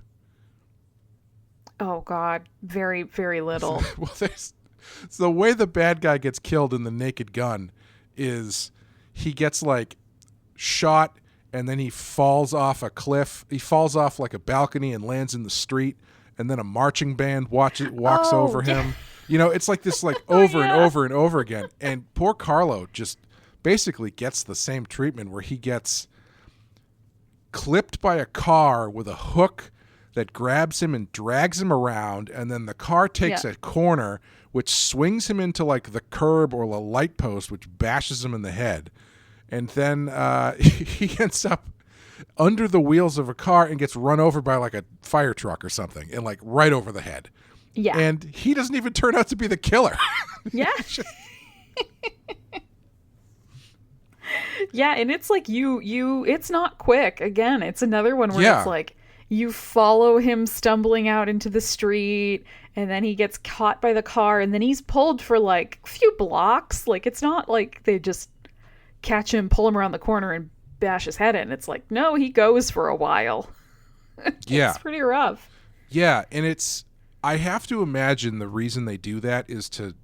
Oh God, very, very little. Well, so the way the bad guy gets killed in the Naked Gun is he gets like shot and then he falls off a cliff. He falls off like a balcony and lands in the street, and then a marching band walks over him. You know, it's like this like over and over and over again. And poor Carlo just basically gets the same treatment where he gets clipped by a car with a hook that grabs him and drags him around, and then the car takes a corner which swings him into like the curb or the light post, which bashes him in the head. And then he ends up under the wheels of a car and gets run over by like a fire truck or something, and like right over the head. Yeah. And he doesn't even turn out to be the killer. Yeah. Yeah, and it's like it's not quick. Again, it's another one where it's like you follow him stumbling out into the street, and then he gets caught by the car, and then he's pulled for like a few blocks. Like, it's not like they just catch him, pull him around the corner, and bash his head in. It's like, no, he goes for a while. It's pretty rough. Yeah, and I have to imagine the reason they do that is to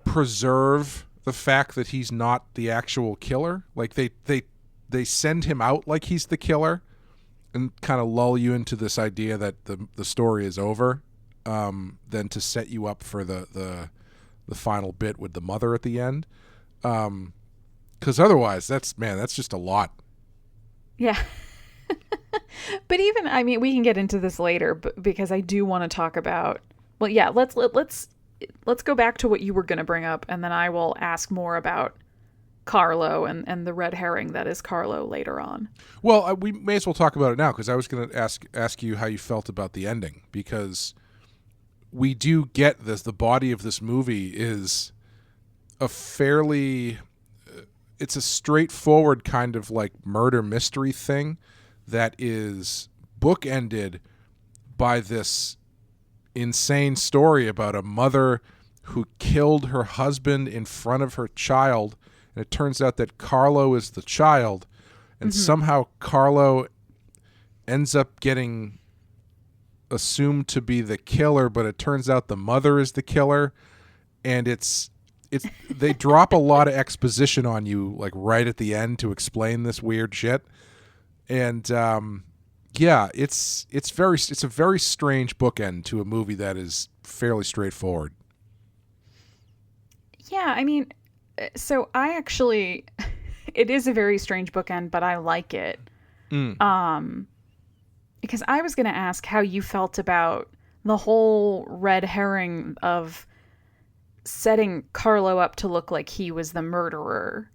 preserve the fact that he's not the actual killer. Like they send him out like he's the killer and kind of lull you into this idea that the story is over, then to set you up for the final bit with the mother at the end. Because otherwise that's just a lot. Yeah. But even, I mean, we can get into this later, but because I do want to talk about, well, yeah, let's go back to what you were going to bring up, and then I will ask more about Carlo and the red herring that is Carlo later on. Well, we may as well talk about it now, because I was going to ask you how you felt about the ending, because we do get this. The body of this movie is it's a straightforward kind of like murder mystery thing that is bookended by this insane story about a mother who killed her husband in front of her child, and it turns out that Carlo is the child, and somehow Carlo ends up getting assumed to be the killer, but it turns out the mother is the killer, and they drop a lot of exposition on you like right at the end to explain this weird shit. And it's a very strange bookend to a movie that is fairly straightforward. Yeah, I mean, so I actually, it is a very strange bookend, but I like it. Because I was going to ask how you felt about the whole red herring of setting Carlo up to look like he was the murderer.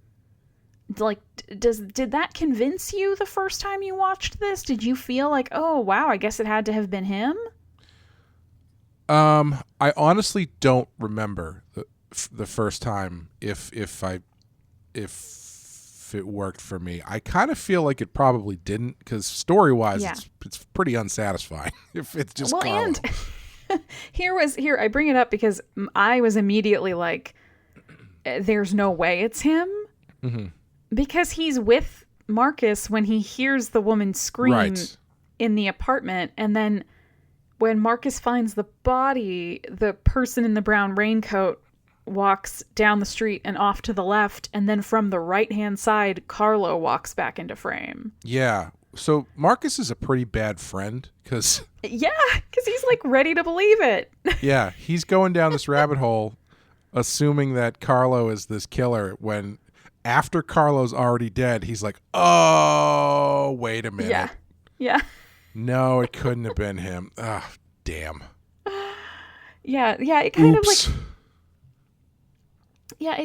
Like, did that convince you the first time you watched this? Did you feel like, oh wow, I guess it had to have been him? I honestly don't remember the first time if it worked for me. I kind of feel like it probably didn't, because story-wise, it's pretty unsatisfying if it's just Carlo. And here I bring it up because I was immediately like, there's no way it's him. Mm-hmm. Because he's with Marcus when he hears the woman scream in the apartment, and then when Marcus finds the body, the person in the brown raincoat walks down the street and off to the left, and then from the right-hand side, Carlo walks back into frame. Yeah. So Marcus is a pretty bad friend because... Yeah, because he's like ready to believe it. Yeah, he's going down this rabbit hole assuming that Carlo is this killer when after Carlo's already dead, he's like, oh, wait a minute. Yeah. Yeah. No, it couldn't have been him. Ah, damn. Yeah, it kind Oops. of like... Yeah,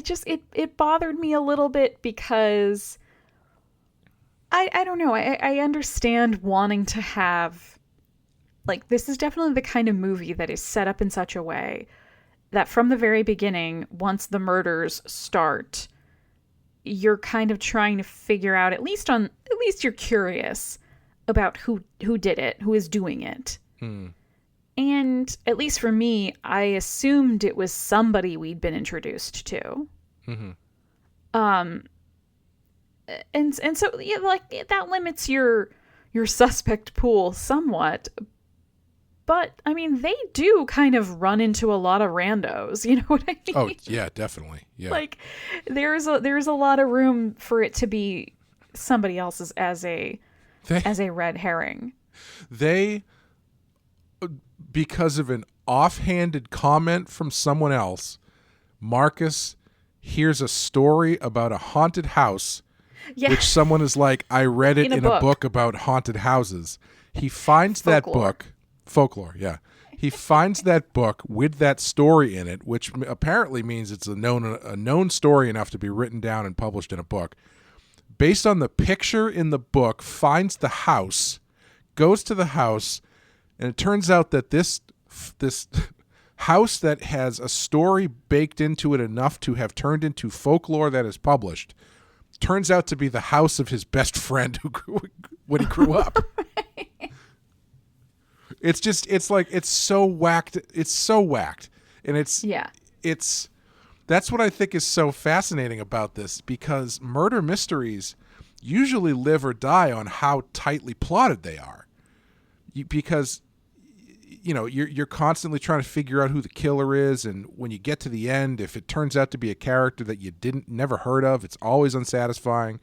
it bothered me a little bit because I don't know. I understand wanting to have, like, this is definitely the kind of movie that is set up in such a way that from the very beginning, once the murders start, you're kind of trying to figure out, at least you're curious about who did it, who is doing it. And at least for me, I assumed it was somebody we'd been introduced to. Mm-hmm. And so yeah, like that limits your suspect pool somewhat. But I mean, they do kind of run into a lot of randos. You know what I mean? Oh yeah, definitely. Yeah. Like there's a lot of room for it to be somebody else's as a red herring. They, because of an offhanded comment from someone else, Marcus hears a story about a haunted house, which someone is like, I read it in a book about haunted houses. He finds that book, folklore, yeah. He finds that book with that story in it, which apparently means it's a known story enough to be written down and published in a book. Based on the picture in the book, finds the house, goes to the house, and it turns out that this house that has a story baked into it enough to have turned into folklore that is published turns out to be the house of his best friend when he grew up. It's so whacked. It's so whacked. And that's what I think is so fascinating about this, because murder mysteries usually live or die on how tightly plotted they are. Because you're constantly trying to figure out who the killer is, and when you get to the end, if it turns out to be a character that you never heard of, it's always unsatisfying,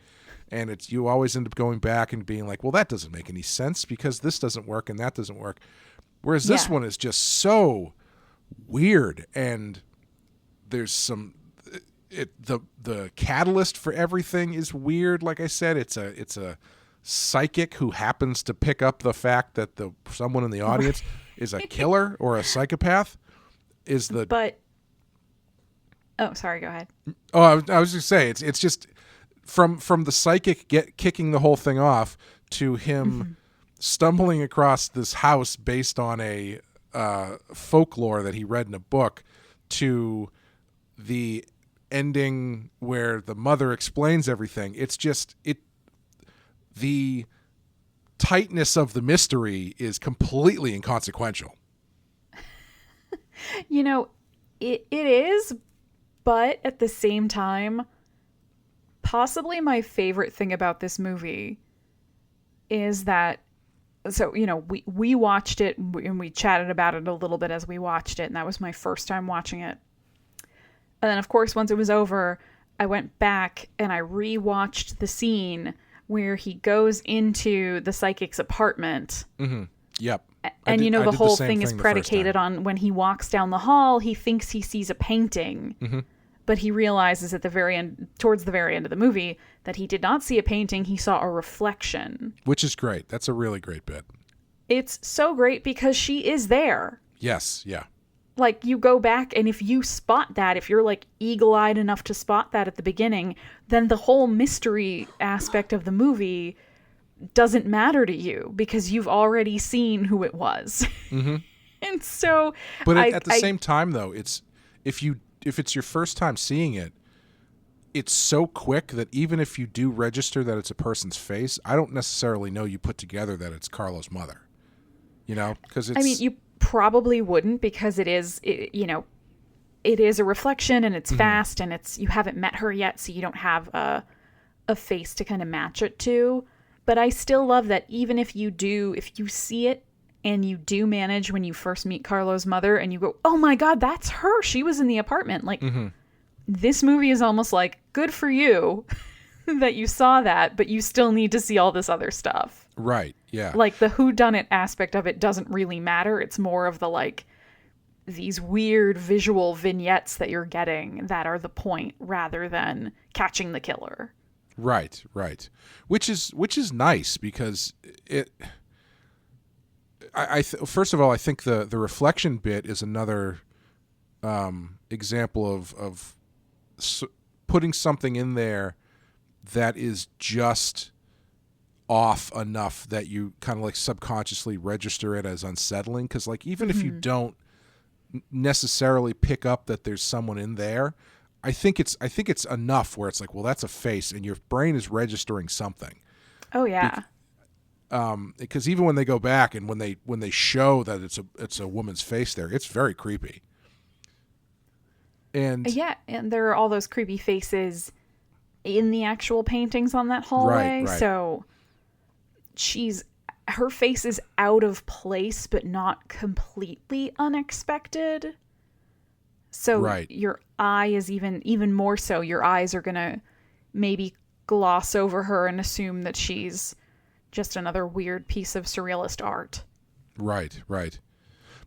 and you always end up going back and being like, well, that doesn't make any sense because this doesn't work and that doesn't work. Whereas this one is just so weird, and there's the catalyst for everything is weird. Like I said, it's a psychic who happens to pick up the fact that someone in the audience is a killer or a psychopath. Sorry, go ahead. Oh, I was just saying, it's just from the psychic kicking the whole thing off to him stumbling across this house based on a folklore that he read in a book, to the ending where the mother explains everything. It's just the tightness of the mystery is completely inconsequential. It is, but at the same time, possibly my favorite thing about this movie is that, so, we watched it and we chatted about it a little bit as we watched it, and that was my first time watching it. And then, of course, once it was over, I went back and I rewatched the scene where he goes into the psychic's apartment. Mm-hmm. Yep. And the whole thing is predicated on when he walks down the hall, he thinks he sees a painting, but he realizes at the very end, towards the very end of the movie, that he did not see a painting, he saw a reflection. Which is great. That's a really great bit. It's so great because she is there. Yes, yeah. Like, you go back, and if you spot that, if you're like eagle-eyed enough to spot that at the beginning, then the whole mystery aspect of the movie doesn't matter to you because you've already seen who it was. Mm-hmm. And so, but at the same time, though, it's if it's your first time seeing it, it's so quick that even if you do register that it's a person's face, I don't necessarily know you put together that it's Carlo's mother. Because it's. I mean, you probably wouldn't, because it is a reflection, and it's fast, and you haven't met her yet, so you don't have a face to kind of match it to. But I still love that even if you see it and you do manage when you first meet Carlo's mother and you go, oh my God, that's her. She was in the apartment. Like, this movie is almost like, good for you that you saw that, but you still need to see all this other stuff. Right, yeah. Like, the whodunit aspect of it doesn't really matter. It's more of the, like, these weird visual vignettes that you're getting that are the point rather than catching the killer. Right. Which is nice because it. First of all, I think the reflection bit is another example of putting something in there that is just off enough that you kind of like subconsciously register it as unsettling. Because like even if you don't necessarily pick up that there's someone in there, I think it's enough where it's like, well, that's a face, and your brain is registering something. Oh yeah. Because even when they go back and when they show that it's a woman's face there, it's very creepy. And yeah, and there are all those creepy faces in the actual paintings on that hallway. Right. So her face is out of place, but not completely unexpected. So your eye is even more so. Your eyes are gonna maybe gloss over her and assume that she's just another weird piece of surrealist art. Right.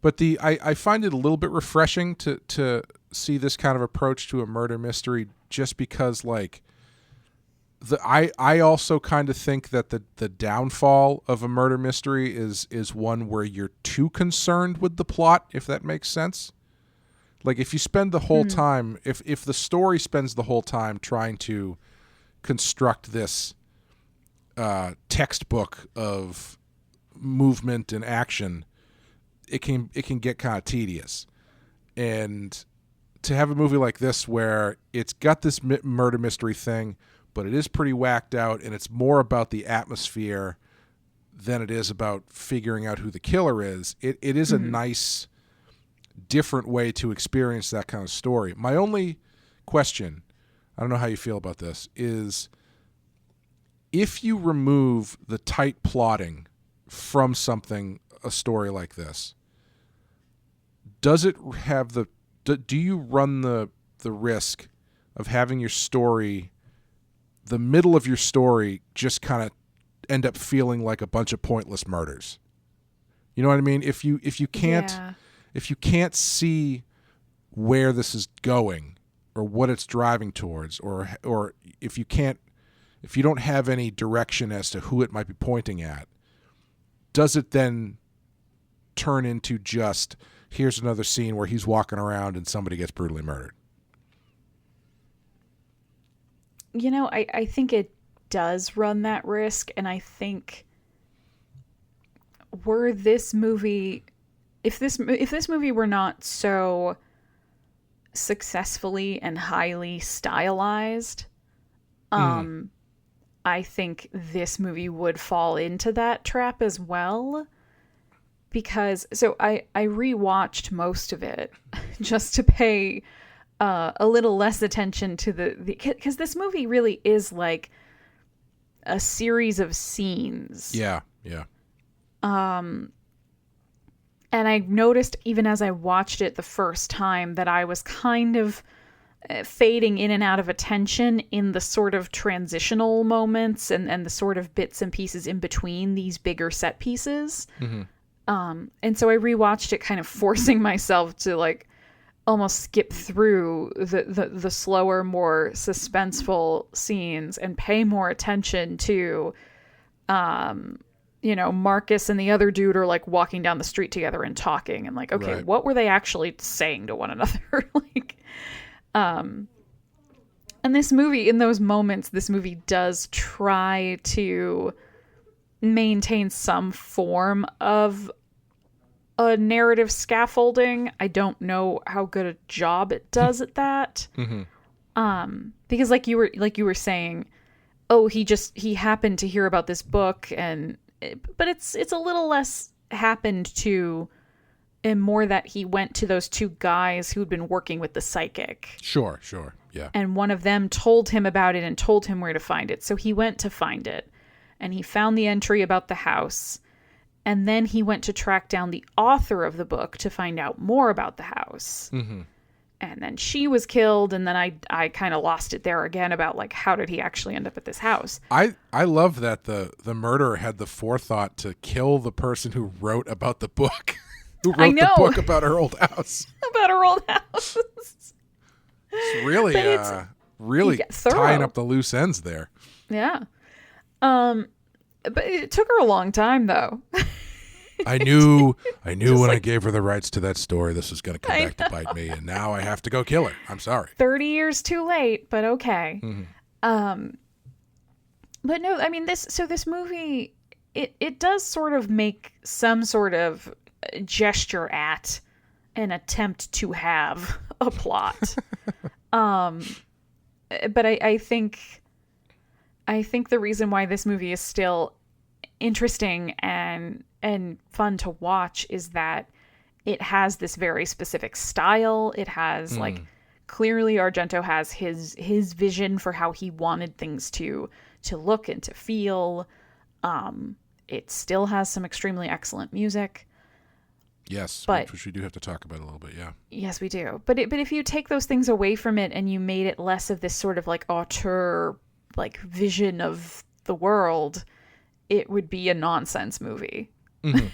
But I find it a little bit refreshing to see this kind of approach to a murder mystery, just because like I also kind of think that the downfall of a murder mystery is one where you're too concerned with the plot, if that makes sense. Like if you spend the whole time, if the story spends the whole time trying to construct this textbook of movement and action, it can get kind of tedious. And to have a movie like this where it's got this murder mystery thing, but it is pretty whacked out, and it's more about the atmosphere than it is about figuring out who the killer is, it is a nice different way to experience that kind of story. My only question, I don't know how you feel about this, is if you remove the tight plotting from a story like this, does it have do you run the risk of having your story, the middle of your story, just kind of end up feeling like a bunch of pointless murders? You know what I mean? If you can't see where this is going or what it's driving towards, or if you don't have any direction as to who it might be pointing at, does it then turn into just, here's another scene where he's walking around and somebody gets brutally murdered? You know, I think it does run that risk, and I think if this movie were not so successfully and highly stylized, I think this movie would fall into that trap as well. Because, so I rewatched most of it just to pay a little less attention to because this movie really is like a series of scenes. Yeah. And I noticed even as I watched it the first time that I was kind of fading in and out of attention in the sort of transitional moments and the sort of bits and pieces in between these bigger set pieces. And so I rewatched it kind of forcing myself to like almost skip through the slower, more suspenseful scenes and pay more attention to, Marcus and the other dude are like walking down the street together and talking and like, okay, what were they actually saying to one another? And this movie, in those moments, this movie does try to maintain some form of a narrative scaffolding. I don't know how good a job it does at that. Because like you were saying, he happened to hear about this book but it's a little less happened to, and more that he went to those two guys who'd been working with the psychic. Sure. Yeah. And one of them told him about it and told him where to find it. So he went to find it. and he found the entry about the house. And then he went to track down the author of the book to find out more about the house. Mm-hmm. And then she was killed, and then I kind of lost it there again about, like, how did he actually end up at this house? I love that the murderer had the forethought to kill the person who wrote about the book. Who wrote the book about her old house. About her old house. It's really tying up the loose ends there. Yeah. But it took her a long time, though. I knew when I gave her the rights to that story, this was going to come back to bite me, and now I have to go kill her. I'm sorry. 30 years too late, but okay. Mm-hmm. But no, I mean, this movie, it does sort of make some sort of gesture at an attempt to have a plot. But I think the reason why this movie is still interesting and fun to watch is that it has this very specific style. It has like, clearly Argento has his vision for how he wanted things to look and to feel. It still has some extremely excellent music. Yes, but, which we do have to talk about a little bit, yeah. Yes, we do. But if you take those things away from it and you made it less of this sort of like auteur like vision of the world, it would be a nonsense movie. Mm-hmm.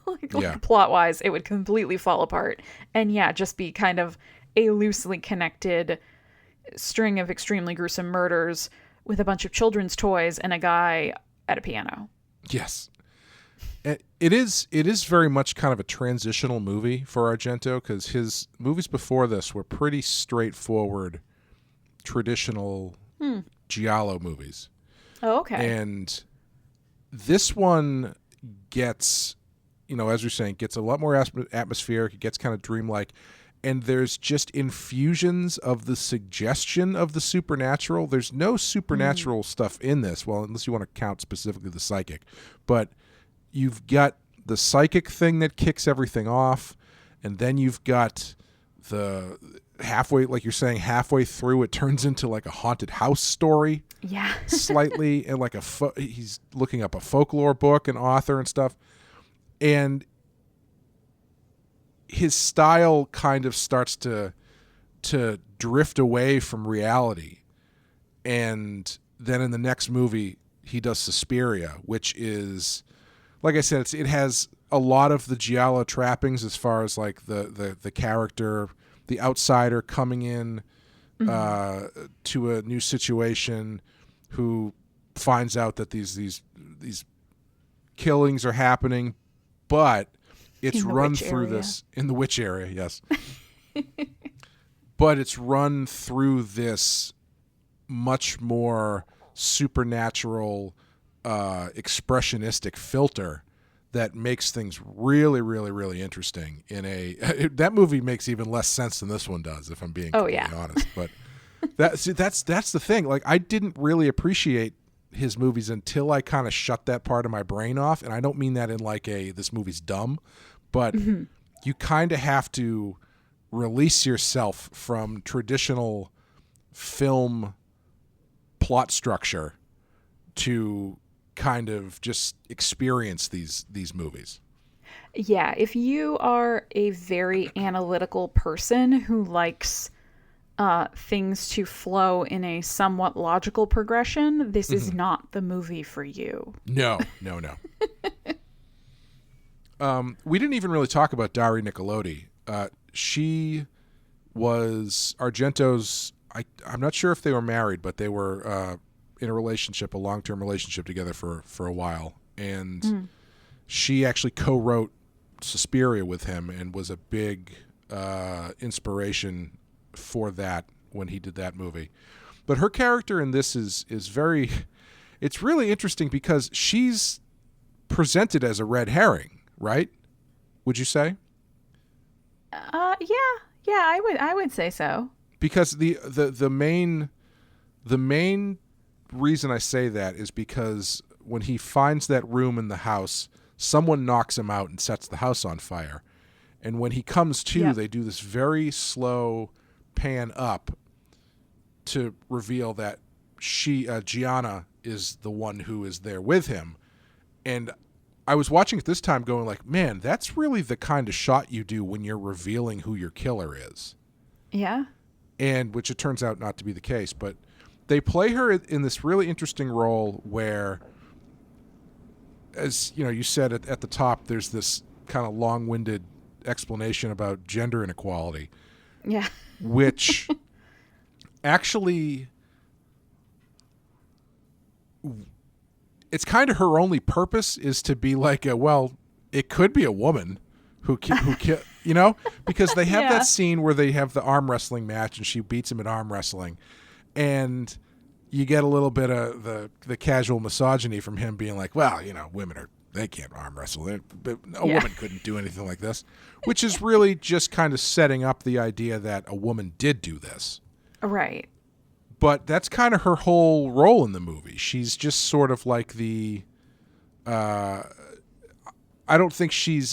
like plot-wise, it would completely fall apart. And yeah, just be kind of a loosely connected string of extremely gruesome murders with a bunch of children's toys and a guy at a piano. Yes. It is very much kind of a transitional movie for Argento, because his movies before this were pretty straightforward, traditional Giallo movies. Oh, okay. And this one gets, as you're saying, gets a lot more atmospheric. It gets kind of dreamlike. And there's just infusions of the suggestion of the supernatural. There's no supernatural stuff in this, well, unless you want to count specifically the psychic. But you've got the psychic thing that kicks everything off, and then you've got the halfway, like you're saying, halfway through, it turns into like a haunted house story. Yeah. Slightly, and like he's looking up a folklore book and author and stuff. And his style kind of starts to drift away from reality. And then in the next movie, he does Suspiria, which is, like I said, it has a lot of the Giallo trappings as far as like the character, the outsider coming in to a new situation, who finds out that these killings are happening, but it's run through this in the witch area, yes. But it's run through this much more supernatural, expressionistic filter that makes things really, really, really interesting. That movie makes even less sense than this one does, if I'm being completely honest. But that's the thing. Like, I didn't really appreciate his movies until I kind of shut that part of my brain off. And I don't mean that in like this movie's dumb, but you kind of have to release yourself from traditional film plot structure to kind of just experience these movies. Yeah, if you are a very analytical person who likes things to flow in a somewhat logical progression, this is not the movie for you. No. We didn't even really talk about Daria Nicolodi. She was Argento's, I'm not sure if they were married, but they were in a long-term relationship together for a while. And she actually co-wrote Suspiria with him and was a big inspiration for that when he did that movie. But her character in this is very, it's really interesting because she's presented as a red herring, right? Would you say? Yeah, I would say so. Because the main reason I say that is because when he finds that room in the house, someone knocks him out and sets the house on fire. And when he comes to, they do this very slow pan up to reveal that Gianna is the one who is there with him. And I was watching it this time going like, man, that's really the kind of shot you do when you're revealing who your killer is. Yeah. And which it turns out not to be the case, but they play her in this really interesting role where, as you know, you said at the top, there's this kind of long-winded explanation about gender inequality. Yeah. Which actually, it's kind of her only purpose is to be like, it could be a woman who you know, because they have that scene where they have the arm wrestling match and she beats him at arm wrestling, and you get a little bit of the casual misogyny from him being like, well, you know, they can't arm wrestle. A woman couldn't do anything like this, which is really just kind of setting up the idea that a woman did do this. Right. But that's kind of her whole role in the movie. She's just sort of like I don't think she's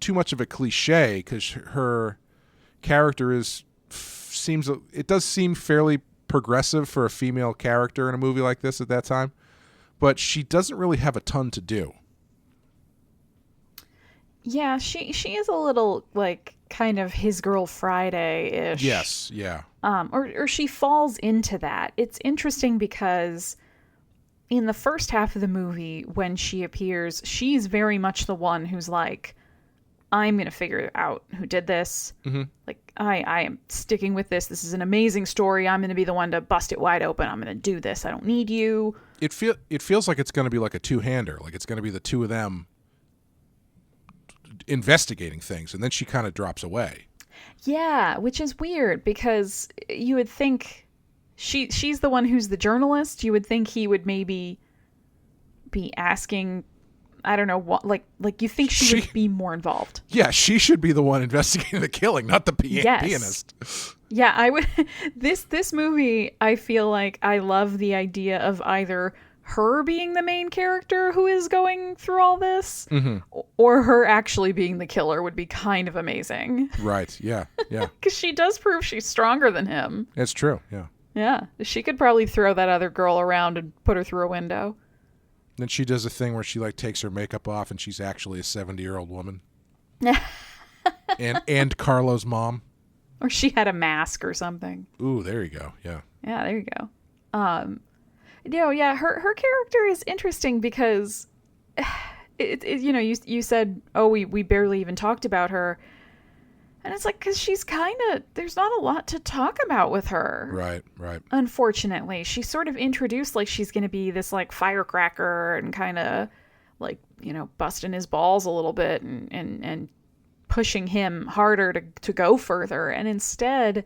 too much of a cliche, because her character it does seem fairly progressive for a female character in a movie like this at that time, but she doesn't really have a ton to do. Yeah, she is a little like kind of his girl Friday-ish. Yes, yeah. Or she falls into that. It's interesting because in the first half of the movie, when she appears, she's very much the one who's like, I'm going to figure out who did this. Mm-hmm. Like, I am sticking with this. This is an amazing story. I'm going to be the one to bust it wide open. I'm going to do this. I don't need you. It feels like it's going to be like a two-hander. Like it's going to be the two of them investigating things, and then she kind of drops away. Yeah, which is weird because you would think she's the one who's the journalist. You would think he would maybe be asking, I don't know what, like you think she would be more involved. Yeah, she should be the one investigating the killing, not the pianist. Yeah, I would. This movie, I feel like I love the idea of either her being the main character who is going through all this, mm-hmm. or her actually being the killer would be kind of amazing. Right, yeah. Because she does prove she's stronger than him. It's true, yeah. Yeah, she could probably throw that other girl around and put her through a window. Then she does a thing where she like takes her makeup off and she's actually a 70-year-old woman. and Carlo's mom. Or she had a mask or something. Ooh, there you go, yeah. Yeah, there you go. Her character is interesting because, you said, we barely even talked about her. And it's like, because she's there's not a lot to talk about with her. Right. Unfortunately. She's sort of introduced like she's going to be this like firecracker and kind of like, busting his balls a little bit and pushing him harder to go further. And instead,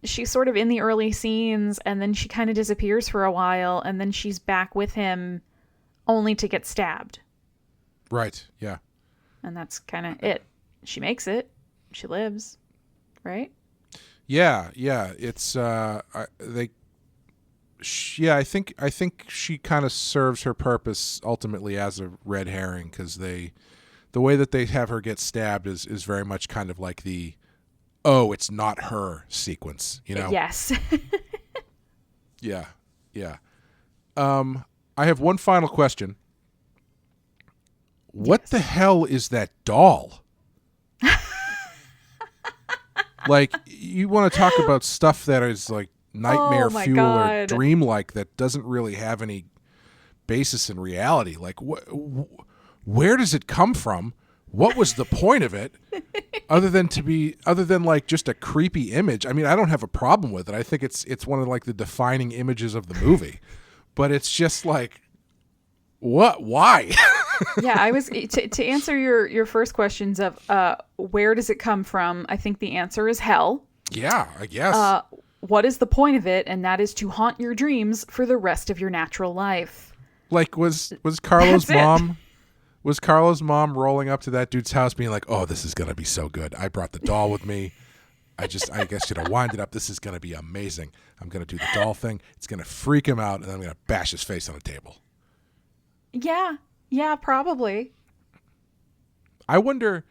she's sort of in the early scenes and then she kind of disappears for a while and then she's back with him only to get stabbed. Right, yeah. And that's kind of it. She makes it. She lives, right? Yeah. It's I think she kind of serves her purpose ultimately as a red herring, because the way that they have her get stabbed is very much kind of like the it's not her sequence, Yes. Yeah. I have one final question. What the hell is that doll? Like, you want to talk about stuff that is like nightmare fuel or dreamlike that doesn't really have any basis in reality. Like, where does it come from? What was the point of it? Other than like just a creepy image. I mean, I don't have a problem with it. I think it's one of like the defining images of the movie. But it's just like, what? Why? Yeah, I was to answer your first questions of where does it come from? I think the answer is hell. Yeah, I guess. What is the point of it? And that is to haunt your dreams for the rest of your natural life. Like, was Carlo's mom? Was Carlo's mom rolling up to that dude's house being like, "Oh, this is gonna be so good. I brought the doll with me. I guess wind it up. This is gonna be amazing. I'm gonna do the doll thing. It's gonna freak him out, and then I'm gonna bash his face on the table." Yeah, probably. I wonder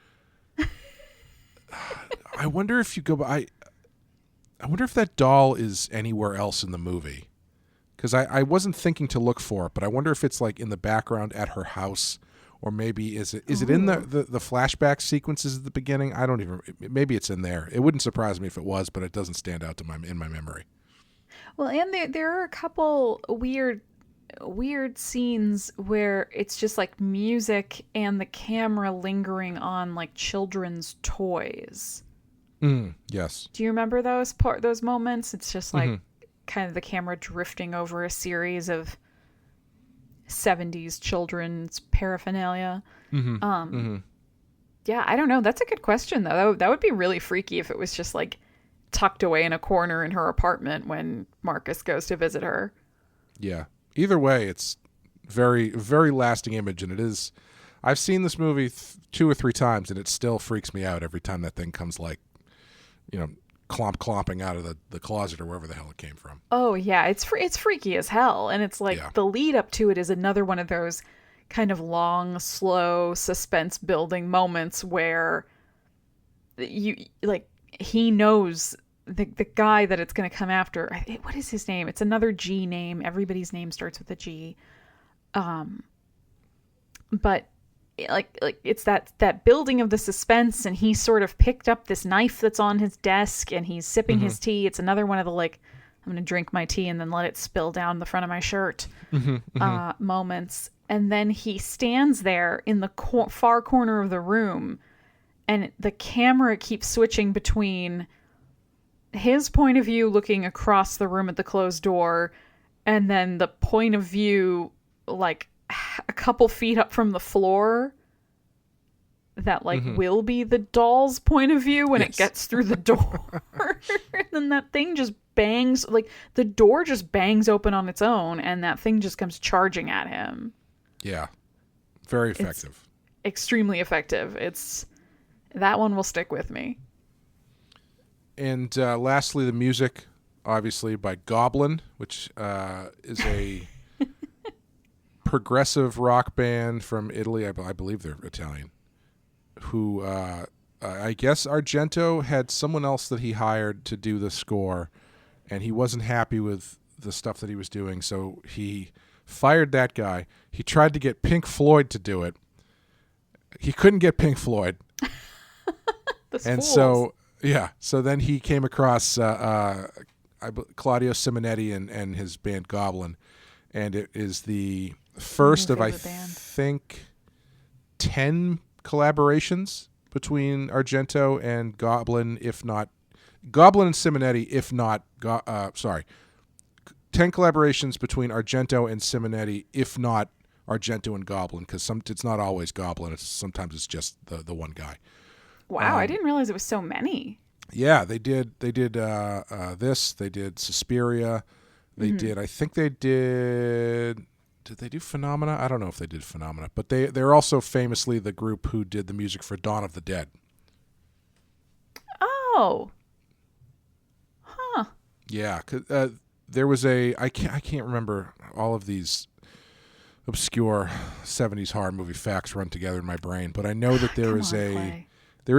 if you go by. I wonder if that doll is anywhere else in the movie. because I wasn't thinking to look for it, but I wonder if it's like in the background at her house, or maybe is it in the flashback sequences at the beginning? I don't even. Maybe it's in there. It wouldn't surprise me if it was, but it doesn't stand out in my memory. Well, and there are a couple weird scenes where it's just like music and the camera lingering on like children's toys. Yes. Do you remember those moments? It's just like kind of the camera drifting over a series of 70s children's paraphernalia. Yeah, I don't know. That's a good question, though. That would be really freaky if it was just like tucked away in a corner in her apartment when Marcus goes to visit her. Yeah. Either way, it's very, very lasting image, and it is. I've seen this movie 2 or 3 times, and it still freaks me out every time that thing comes, like, clomping out of the closet or wherever the hell it came from. Oh yeah, it's freaky as hell, and it's like the lead up to it is another one of those kind of long, slow, suspense building moments where he knows the guy that it's going to come after. What is his name? It's another G name. Everybody's name starts with a G. But like it's that building of the suspense, and he sort of picked up this knife that's on his desk and he's sipping his tea. It's another one of the like, I'm going to drink my tea and then let it spill down the front of my shirt moments. And then he stands there in the far corner of the room, and the camera keeps switching between his point of view looking across the room at the closed door, and then the point of view like a couple feet up from the floor that like will be the doll's point of view when it gets through the door. And then that thing just bangs, like the door just bangs open on its own, and that thing just comes charging at him. Yeah. Very effective. It's extremely effective. That one will stick with me. And lastly, the music, obviously, by Goblin, which is a progressive rock band from Italy. I believe they're Italian. Who I guess Argento had someone else that he hired to do the score, and he wasn't happy with the stuff that he was doing, so he fired that guy. He tried to get Pink Floyd to do it. He couldn't get Pink Floyd. And so then he came across Claudio Simonetti and his band Goblin, and it is the first of, I think, 10 collaborations between Argento and Goblin, if not Goblin and Simonetti, if not 10 collaborations between Argento and Simonetti, if not Argento and Goblin, because it's not always Goblin. Sometimes it's just the one guy. Wow, I didn't realize it was so many. Yeah, they did this. They did Suspiria. They did. I think they did. Did they do Phenomena? I don't know if they did Phenomena, but they're also famously the group who did the music for Dawn of the Dead. Oh. Huh. Yeah, there was I can't remember all of these obscure 70s horror movie facts run together in my brain, but I know that there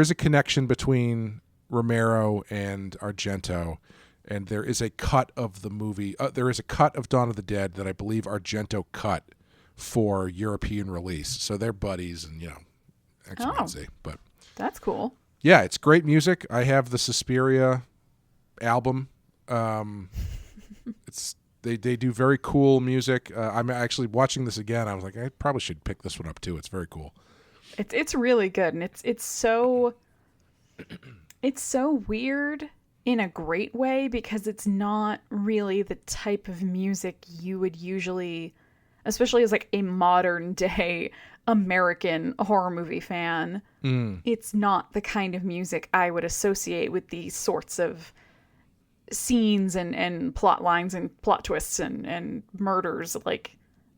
is a connection between Romero and Argento, and there is a cut of the movie. There is a cut of Dawn of the Dead that I believe Argento cut for European release. So they're buddies, and X, Y, and Z. But that's cool. Yeah, it's great music. I have the Suspiria album. They do very cool music. I'm actually watching this again. I was like, I probably should pick this one up too. It's very cool. It's really good, and it's so weird in a great way, because it's not really the type of music you would usually, especially as like a modern day American horror movie fan, it's not the kind of music I would associate with these sorts of scenes and plot lines and plot twists and murders. Like,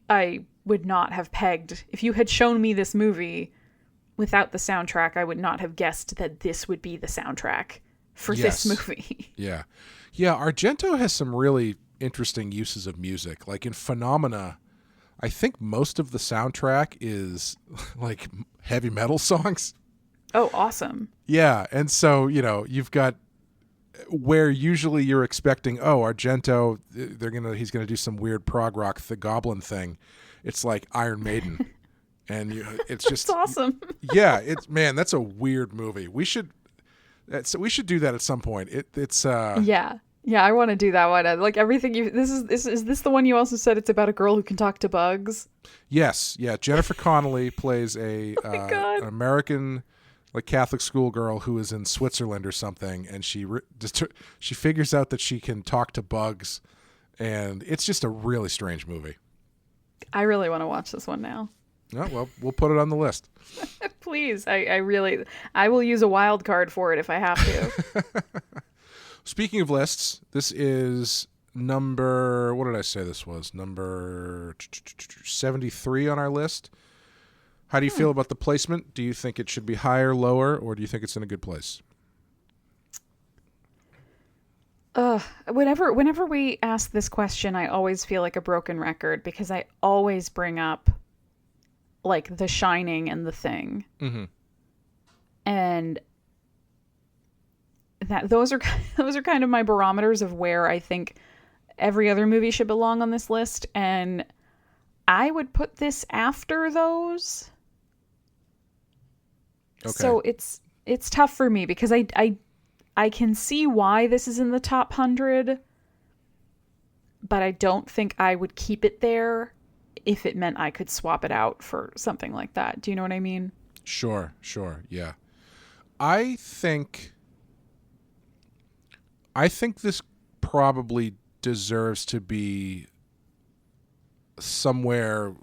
I would not have pegged, if you had shown me this movie without the soundtrack, I would not have guessed that this would be the soundtrack for this movie. Yeah. Argento has some really interesting uses of music. Like in Phenomena, I think most of the soundtrack is like heavy metal songs. Oh, awesome. Yeah. And so, you've got where usually you're expecting, oh, Argento, he's gonna do some weird prog rock goblin thing. It's like Iron Maiden, and it's just It's awesome. Yeah, that's a weird movie. We should do that at some point. It's Yeah, I want to do that one. Like everything is this the one you also said it's about a girl who can talk to bugs? Yes, yeah. Jennifer Connelly plays an American like Catholic schoolgirl who is in Switzerland or something, and she figures out that she can talk to bugs, and it's just a really strange movie. I really want to watch this one now. Oh, well, we'll put it on the list. Please, I will use a wild card for it if I have to. Speaking of lists, this is number, what did I say this was? Number 73 on our list. How do you feel about the placement? Do you think it should be higher, lower, or do you think it's in a good place? Whenever we ask this question, I always feel like a broken record because I always bring up like The Shining and The Thing. Mm-hmm. And those are kind of my barometers of where I think every other movie should belong on this list, and I would put this after those. Okay. So it's tough for me because I can see why this is in the top 100, but I don't think I would keep it there if it meant I could swap it out for something like that. Do you know what I mean? Sure, yeah. I think this probably deserves to be somewhere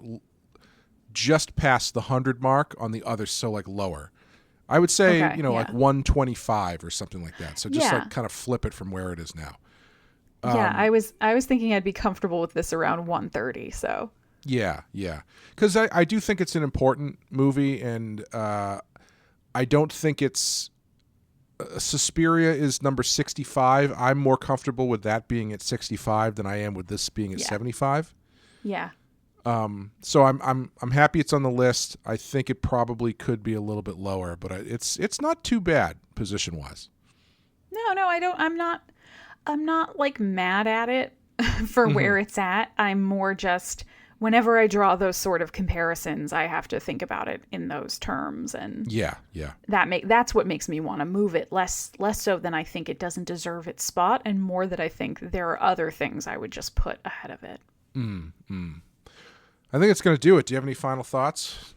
just past the 100 mark on the other, so like lower. I would say, like 125 or something like that. So just like kind of flip it from where it is now. I was thinking I'd be comfortable with this around 130. So yeah, because I do think it's an important movie, and I don't think it's Suspiria is number 65. I'm more comfortable with that being at 65 than I am with this being at 75. Yeah. So I'm happy it's on the list. I think it probably could be a little bit lower, but it's not too bad position wise. No, I don't. I'm not like mad at it for where it's at. I'm more just whenever I draw those sort of comparisons, I have to think about it in those terms, and yeah. That's what makes me want to move it less so than I think it doesn't deserve its spot, and more that I think there are other things I would just put ahead of it. I think it's going to do it. Do you have any final thoughts?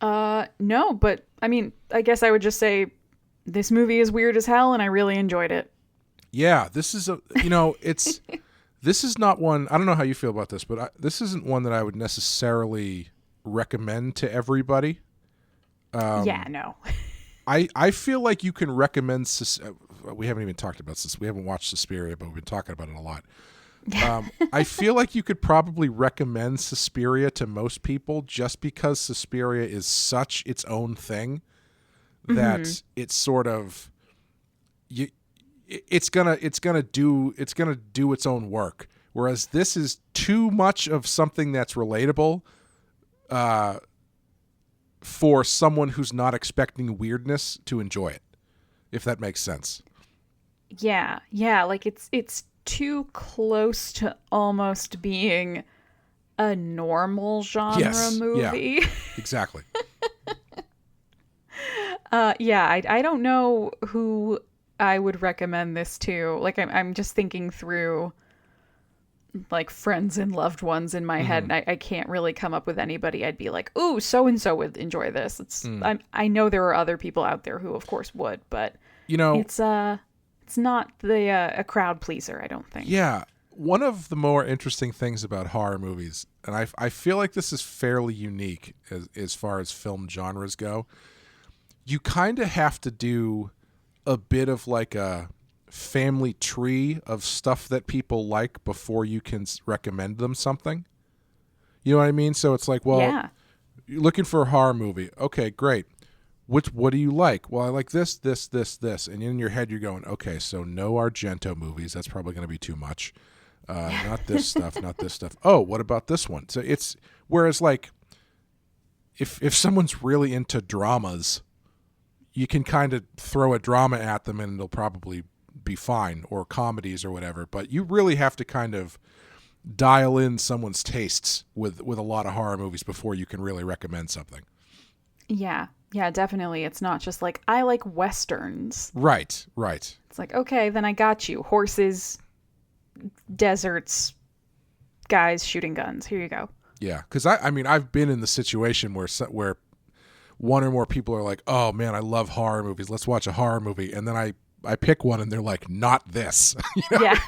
No, but I mean, I guess I would just say this movie is weird as hell, and I really enjoyed it. Yeah, this is this is not one, I don't know how you feel about this, but this isn't one that I would necessarily recommend to everybody. No. I feel like you can recommend, we haven't even talked about this. We haven't watched Suspiria, but we've been talking about it a lot. I feel like you could probably recommend Suspiria to most people just because Suspiria is such its own thing that it's sort of it's gonna do its own work. Whereas this is too much of something that's relatable for someone who's not expecting weirdness to enjoy it, if that makes sense. Yeah, like it's too close to almost being a normal genre movie. Yeah, exactly. I don't know who I would recommend this to. Like I'm just thinking through like friends and loved ones in my head, and I can't really come up with anybody I'd be like, ooh, so and so would enjoy this. I know there are other people out there who of course would, but it's not a crowd pleaser, I don't think. Yeah. One of the more interesting things about horror movies, and I feel like this is fairly unique as far as film genres go, you kind of have to do a bit of like a family tree of stuff that people like before you can recommend them something. You know what I mean? So it's like, well, you're looking for a horror movie. Okay, great. What do you like? Well, I like this. And in your head, you're going, okay, so no Argento movies. That's probably going to be too much. Not this stuff, not this stuff. Oh, what about this one? So it's, whereas like, if someone's really into dramas, you can kind of throw a drama at them and they'll probably be fine, or comedies or whatever. But you really have to kind of dial in someone's tastes with a lot of horror movies before you can really recommend something. Yeah, definitely. It's not just like, I like Westerns. Right. It's like, okay, then I got you. Horses, deserts, guys shooting guns. Here you go. Yeah, because I mean, I've been in the situation where one or more people are like, oh man, I love horror movies. Let's watch a horror movie. And then I pick one and they're like, not this. You know? Yeah.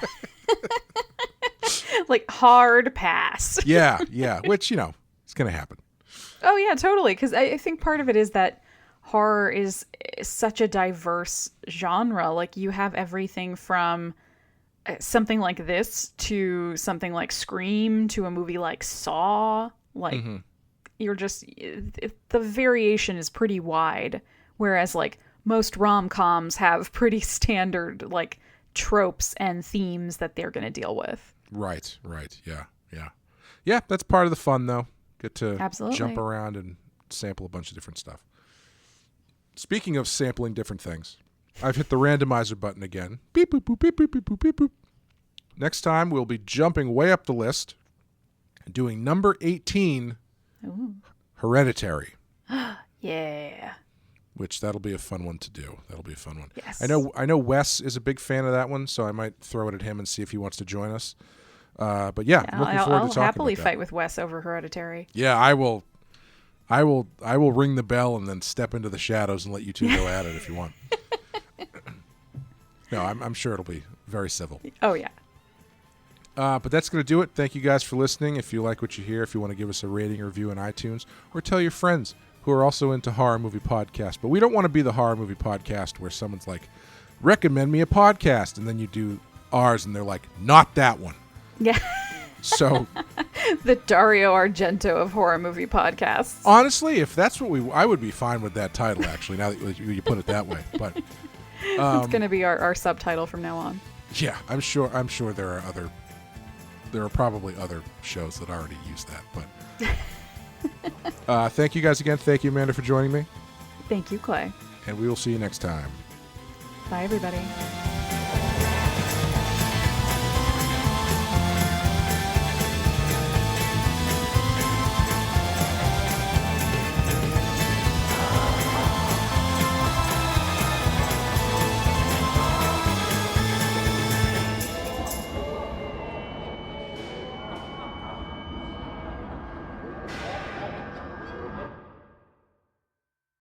Like, hard pass. Yeah. Which, it's going to happen. Oh, yeah, totally. Because I think part of it is that horror is such a diverse genre. Like, you have everything from something like this to something like Scream to a movie like Saw. Like, you're just... the variation is pretty wide. Whereas, like, most rom-coms have pretty standard, like, tropes and themes that they're going to deal with. Right. Yeah, that's part of the fun, though. Get to Absolutely. Jump around and sample a bunch of different stuff. Speaking of sampling different things, I've hit the randomizer button again. Beep, boop, boop, beep, beep, beep, boop, beep, boop. Next time, we'll be jumping way up the list and doing number 18, Ooh. Hereditary. Yeah. Which that'll be a fun one to do. That'll be a fun one. Yes. I know Wes is a big fan of that one, so I might throw it at him and see if he wants to join us. But yeah, I'm looking forward to talking about that. I'll happily fight with Wes over Hereditary. Yeah, I will ring the bell and then step into the shadows and let you two go at it if you want. No, I'm sure it'll be very civil. Oh yeah. But that's going to do it. Thank you guys for listening. If you like what you hear, if you want to give us a rating or review on iTunes, or tell your friends who are also into horror movie podcasts. But we don't want to be the horror movie podcast where someone's like, recommend me a podcast, and then you do ours and they're like, not that one. Yeah. So the Dario Argento of horror movie podcasts. Honestly, if that's what I would be fine with that title, actually, now that you put it that way. But it's going to be our subtitle from now on. Yeah, I'm sure there are probably other shows that already use that. But thank you guys again. Thank you, Amanda, for joining me. Thank you, Clay. And we will see you next time. Bye, everybody.